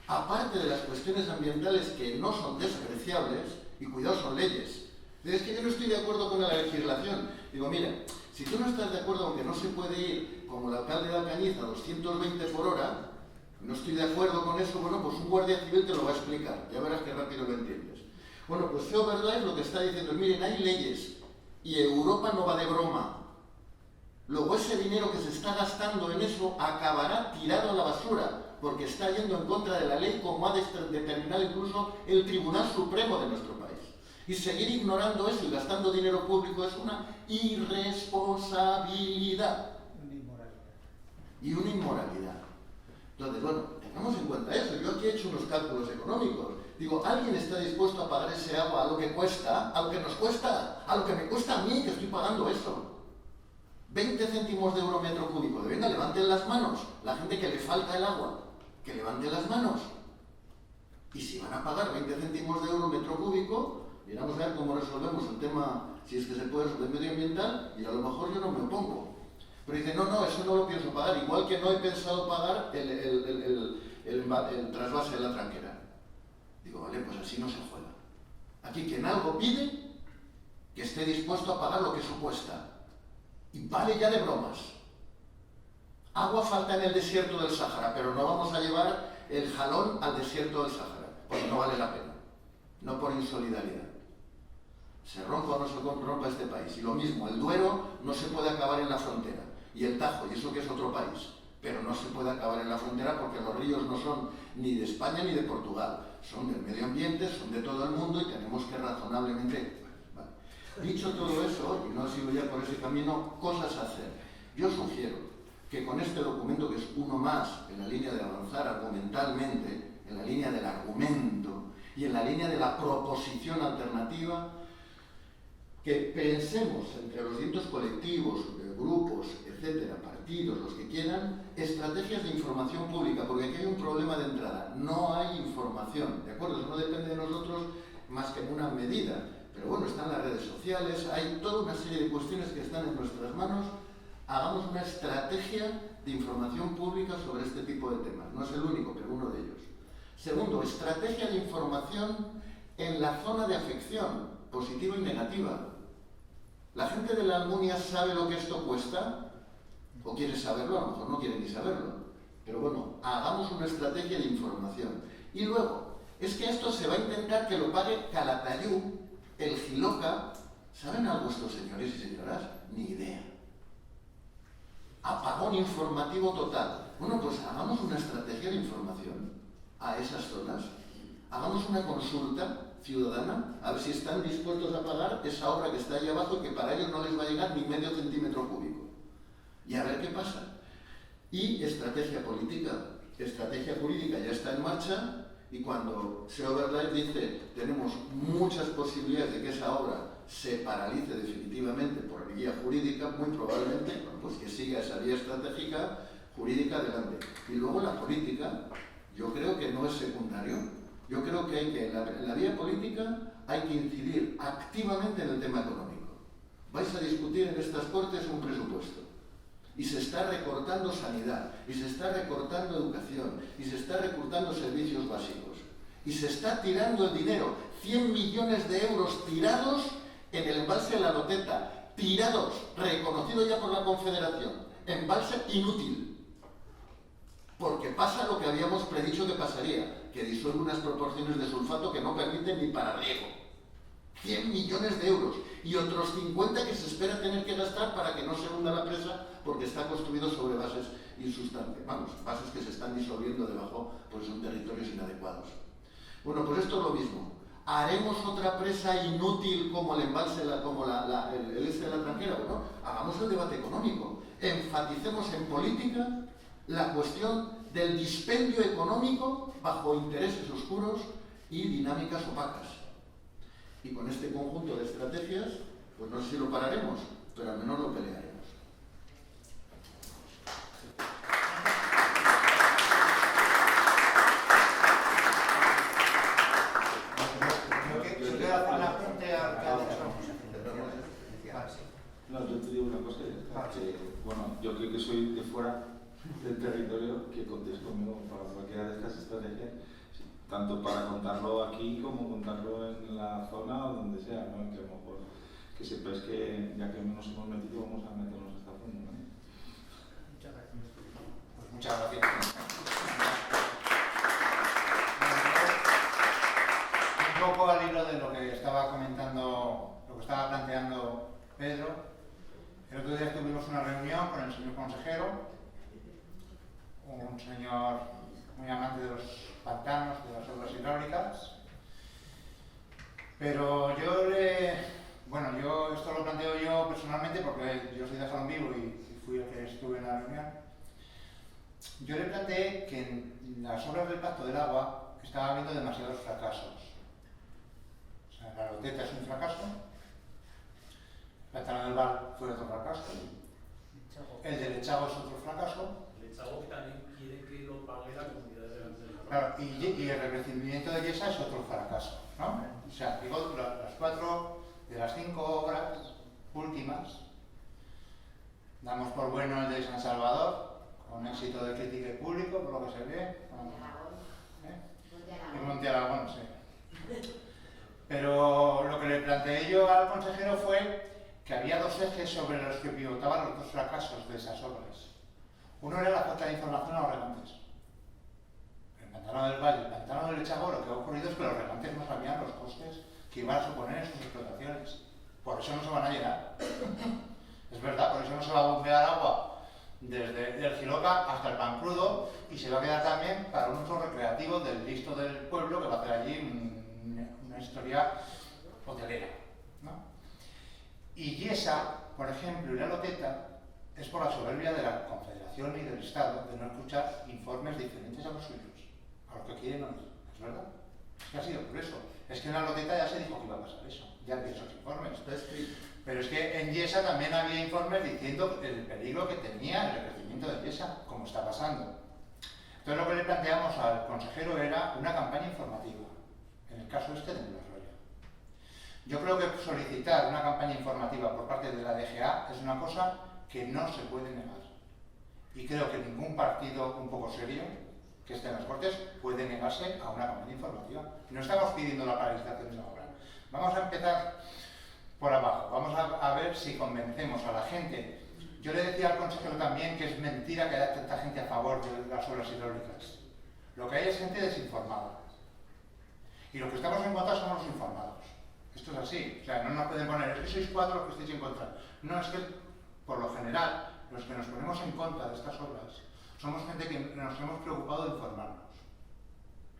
Aparte de las cuestiones ambientales que no son despreciables, y cuidado, son leyes. Es que yo no estoy de acuerdo con la legislación. Digo, mira, si tú no estás de acuerdo con que no se puede ir, como el alcalde de Alcañiz, a 220 por hora, no estoy de acuerdo con eso, bueno, pues un guardia civil te lo va a explicar, ya verás que rápido lo entiendes. Bueno, pues Geoverlife lo que está diciendo es, miren, hay leyes, y Europa no va de broma. Luego ese dinero que se está gastando en eso acabará tirado a la basura, porque está yendo en contra de la ley, como ha determinado incluso el Tribunal Supremo de nuestro país. Y seguir ignorando eso y gastando dinero público es una irresponsabilidad. Y una inmoralidad. Entonces, bueno, tengamos en cuenta eso. Yo aquí he hecho unos cálculos económicos. Digo, ¿alguien está dispuesto a pagar ese agua a lo que cuesta? ¿A lo que nos cuesta? ¿A lo que me cuesta a mí, que estoy pagando eso? 20 céntimos de euro metro cúbico. Venga, levanten las manos. La gente que le falta el agua, que levante las manos. Y si van a pagar 20 céntimos de euro metro cúbico, miramos a ver cómo resolvemos el tema, si es que se puede resolver medioambiental, y a lo mejor yo no me opongo. Pero dice, no, no, eso no lo pienso pagar, igual que no he pensado pagar el trasvase de la tranquera. Digo, vale, pues así no se juega. Aquí quien algo pide, que esté dispuesto a pagar lo que eso cuesta. Y vale ya de bromas. Agua falta en el desierto del Sáhara, pero no vamos a llevar el jalón al desierto del Sáhara, porque no vale la pena. No por insolidaridad. Se rompa o no se rompa este país. Y lo mismo, el Duero no se puede acabar en la frontera. Y el Tajo, y eso que es otro país. Pero no se puede acabar en la frontera porque los ríos no son ni de España ni de Portugal. Son del medio ambiente, son de todo el mundo y tenemos que razonablemente... Vale. Dicho todo eso, y no sigo ya por ese camino, cosas a hacer. Yo sugiero que con este documento, que es uno más en la línea de avanzar argumentalmente, en la línea del argumento y en la línea de la proposición alternativa, que pensemos entre los distintos colectivos, grupos, etcétera, partidos, los que quieran, estrategias de información pública, porque aquí hay un problema de entrada. No hay información, ¿de acuerdo? Eso no depende de nosotros más que en una medida. Pero bueno, están las redes sociales, hay toda una serie de cuestiones que están en nuestras manos. Hagamos una estrategia de información pública sobre este tipo de temas. No es el único, pero uno de ellos. Segundo, estrategia de información en la zona de afección, positiva y negativa. ¿La gente de la Almunia sabe lo que esto cuesta? ¿O quiere saberlo? A lo mejor no quiere ni saberlo. Pero bueno, hagamos una estrategia de información. Y luego, es que esto se va a intentar que lo pague Calatayud, el Giloca. ¿Saben algo estos señores y señoras? Ni idea. Apagón informativo total. Bueno, pues hagamos una estrategia de información a esas zonas. Hagamos una consulta ciudadana, a ver si están dispuestos a pagar esa obra que está ahí abajo, que para ellos no les va a llegar ni medio centímetro cúbico. Y a ver qué pasa. Y estrategia política, estrategia jurídica ya está en marcha, y cuando Geoverlife dice tenemos muchas posibilidades de que esa obra se paralice definitivamente por vía jurídica, muy probablemente, bueno, pues que siga esa vía estratégica jurídica adelante. Y luego la política, yo creo que no es secundario. Yo creo que en la vía política hay que incidir activamente en el tema económico. Vais a discutir en estas Cortes un presupuesto y se está recortando sanidad, y se está recortando educación, y se está recortando servicios básicos, y se está tirando el dinero, 100 millones de euros tirados en el embalse de la Loteta, tirados, reconocido ya por la Confederación, embalse inútil. Porque pasa lo que habíamos predicho que pasaría, que disuelve unas proporciones de sulfato que no permiten ni para riego. 100 millones de euros y otros 50 que se espera tener que gastar para que no se hunda la presa porque está construido sobre bases insustantes, vamos, bases que se están disolviendo debajo porque son territorios inadecuados. Bueno, pues esto es lo mismo. ¿Haremos otra presa inútil como el embalse, como el este de la Tranquera? Bueno, hagamos el debate económico. Enfaticemos en política la cuestión del dispendio económico bajo intereses oscuros y dinámicas opacas. Y con este conjunto de estrategias, pues no sé si lo pararemos, pero al menos lo pelearemos. yo creo que soy de fuera del territorio, que contéis conmigo para cualquiera de estas estrategias, tanto para contarlo aquí como contarlo en la zona o donde sea, ¿no? Que a lo mejor que sepáis que ya que nos hemos metido vamos a meternos hasta fondo, ¿no? Muchas gracias. Pues muchas gracias. Un poco al hilo de lo que estaba comentando, lo que estaba planteando Pedro, el otro día tuvimos una reunión con el señor consejero, un señor muy amante de los pantanos, de las obras hidráulicas, pero yo esto lo planteo yo personalmente porque yo soy de Jalón Vivo y fui el que estuve en la reunión. Yo le planteé que en las obras del Pacto del Agua estaba habiendo demasiados fracasos. O sea, la Loteta es un fracaso, la Tana del Val fue otro fracaso, el del Echago es otro fracaso. El Echago también quiere que lo pague la comunidad de la Claro, y el recrecimiento de Yesa es otro fracaso, ¿no? O sea, digo, las 4 de las 5 obras últimas, damos por bueno el de San Salvador, con éxito de crítica y público, por lo que se ve. Y Monte Aragón, sí. Pero lo que le planteé yo al consejero fue que había dos ejes sobre los que pivotaban los dos fracasos de esas obras. Uno era la falta de información a los regantes. El pantano del Valle, el pantano del Echago, lo que ha ocurrido es que los regantes no sabían los costes que iban a suponer en sus explotaciones. Por eso no se van a llenar. Es verdad, por eso no se va a bombear agua desde el Giloca hasta el Pancrudo y se va a quedar también para un uso recreativo del listo del pueblo que va a hacer allí una historia hotelera, ¿no? Y Yesa, por ejemplo, y la Loteta, es por la soberbia de la Confederación y del Estado de no escuchar informes diferentes a los suyos, a los que quieren oír. ¿Es verdad? Es que ha sido por eso. Es que en la Loteta ya se dijo que iba a pasar eso, ya había esos informes. Pero es que en Yesa también había informes diciendo el peligro que tenía el crecimiento de Yesa, como está pasando. Entonces lo que le planteamos al consejero era una campaña informativa, en el caso este de Mularroya. Yo creo que solicitar una campaña informativa por parte de la DGA es una cosa que no se puede negar. Y creo que ningún partido un poco serio que esté en las Cortes puede negarse a una campaña informativa. No estamos pidiendo la paralización de la obra. Vamos a empezar por abajo. Vamos a ver si convencemos a la gente. Yo le decía al consejero también que es mentira que haya tanta gente a favor de las obras hidráulicas. Lo que hay es gente desinformada. Y los que estamos en contra somos los informados. Esto es así. O sea, no nos pueden poner, es que sois 4 los que estáis en contra. No, es que, por lo general, los que nos ponemos en contra de estas obras somos gente que nos hemos preocupado de informarnos.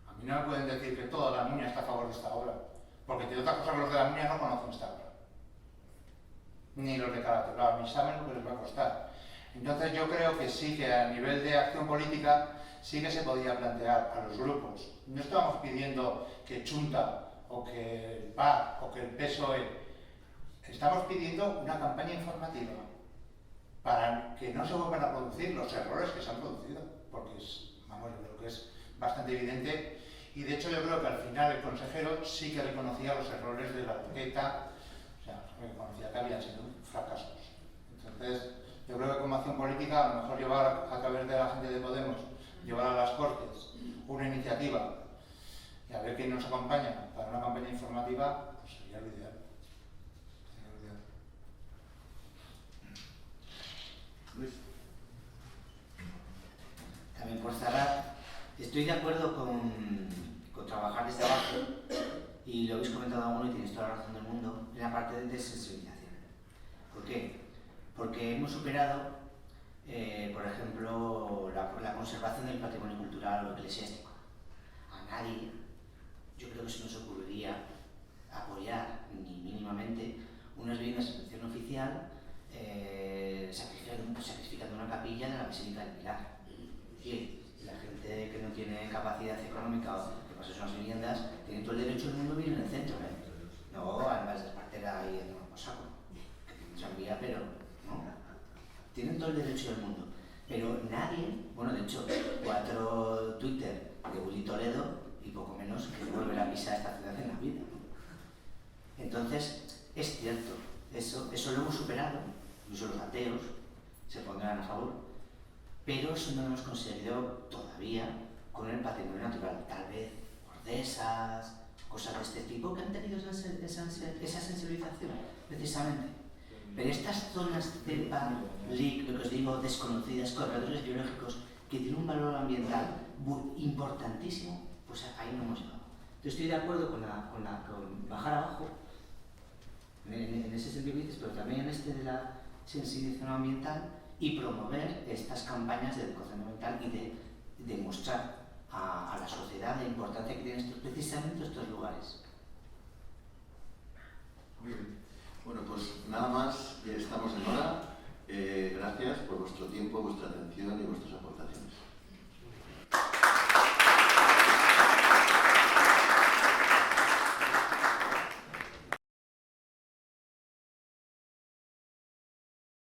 A mí no me pueden decir que toda la Muña está a favor de esta obra, porque de otras cosas los de la Muña no conocen esta obra. Ni los de Calatrava, ni saben lo que les va a costar. Entonces yo creo que sí que a nivel de acción política sí que se podía plantear a los grupos. No estábamos pidiendo que Chunta o que el PAC o que el PSOE, estamos pidiendo una campaña informativa para que no se vuelvan a producir los errores que se han producido, porque yo creo que es bastante evidente, y de hecho yo creo que al final el consejero sí que reconocía los errores de la Loteta, o sea, reconocía que habían sido fracasos. Entonces, yo creo que como acción política, a lo mejor llevar a través de la gente de Podemos, llevar a las Cortes una iniciativa y a ver quién nos acompaña para una campaña informativa, pues sería lo ideal. Luis. También por cerrar, estoy de acuerdo con trabajar desde abajo, y lo habéis comentado alguno y tienes toda la razón del mundo, en la parte de sensibilización. ¿Por qué? Porque hemos superado, por ejemplo, la conservación del patrimonio cultural o eclesiástico. A nadie, yo creo que se nos ocurriría apoyar ni mínimamente unas viviendas de protección oficial sacrificando una capilla de la Basílica del Pilar. Y la gente que no tiene capacidad económica o que pase unas viviendas tiene todo el derecho del mundo a vivir en el centro, no además de Espartera y en Mosaco, que tienen tranvía, pero no, tienen todo el derecho del mundo. Pero nadie, bueno, de hecho, 4 Twitter de Willy Toledo y poco menos que volver a pisar esta ciudad en la vida, ¿no? Entonces, es cierto, eso lo hemos superado, incluso los ateos, se pondrán a favor, pero eso no lo hemos conseguido todavía con el patrimonio natural. Tal vez ordesas, cosas de este tipo que han tenido esa sensibilización, precisamente. Pero estas zonas cepa, LIC, lo que os digo, desconocidas, corredores biológicos, que tienen un valor ambiental importantísimo, pues ahí no hemos llegado. Yo estoy de acuerdo con bajar abajo, en ese sentido que dices, pero también en este de la sensibilización ambiental y promover estas campañas de educación ambiental y de demostrar a la sociedad la importancia que tienen precisamente estos lugares. Muy bien. Bueno, pues nada más, estamos en hora. Gracias por vuestro tiempo, vuestra atención y vuestras aportaciones.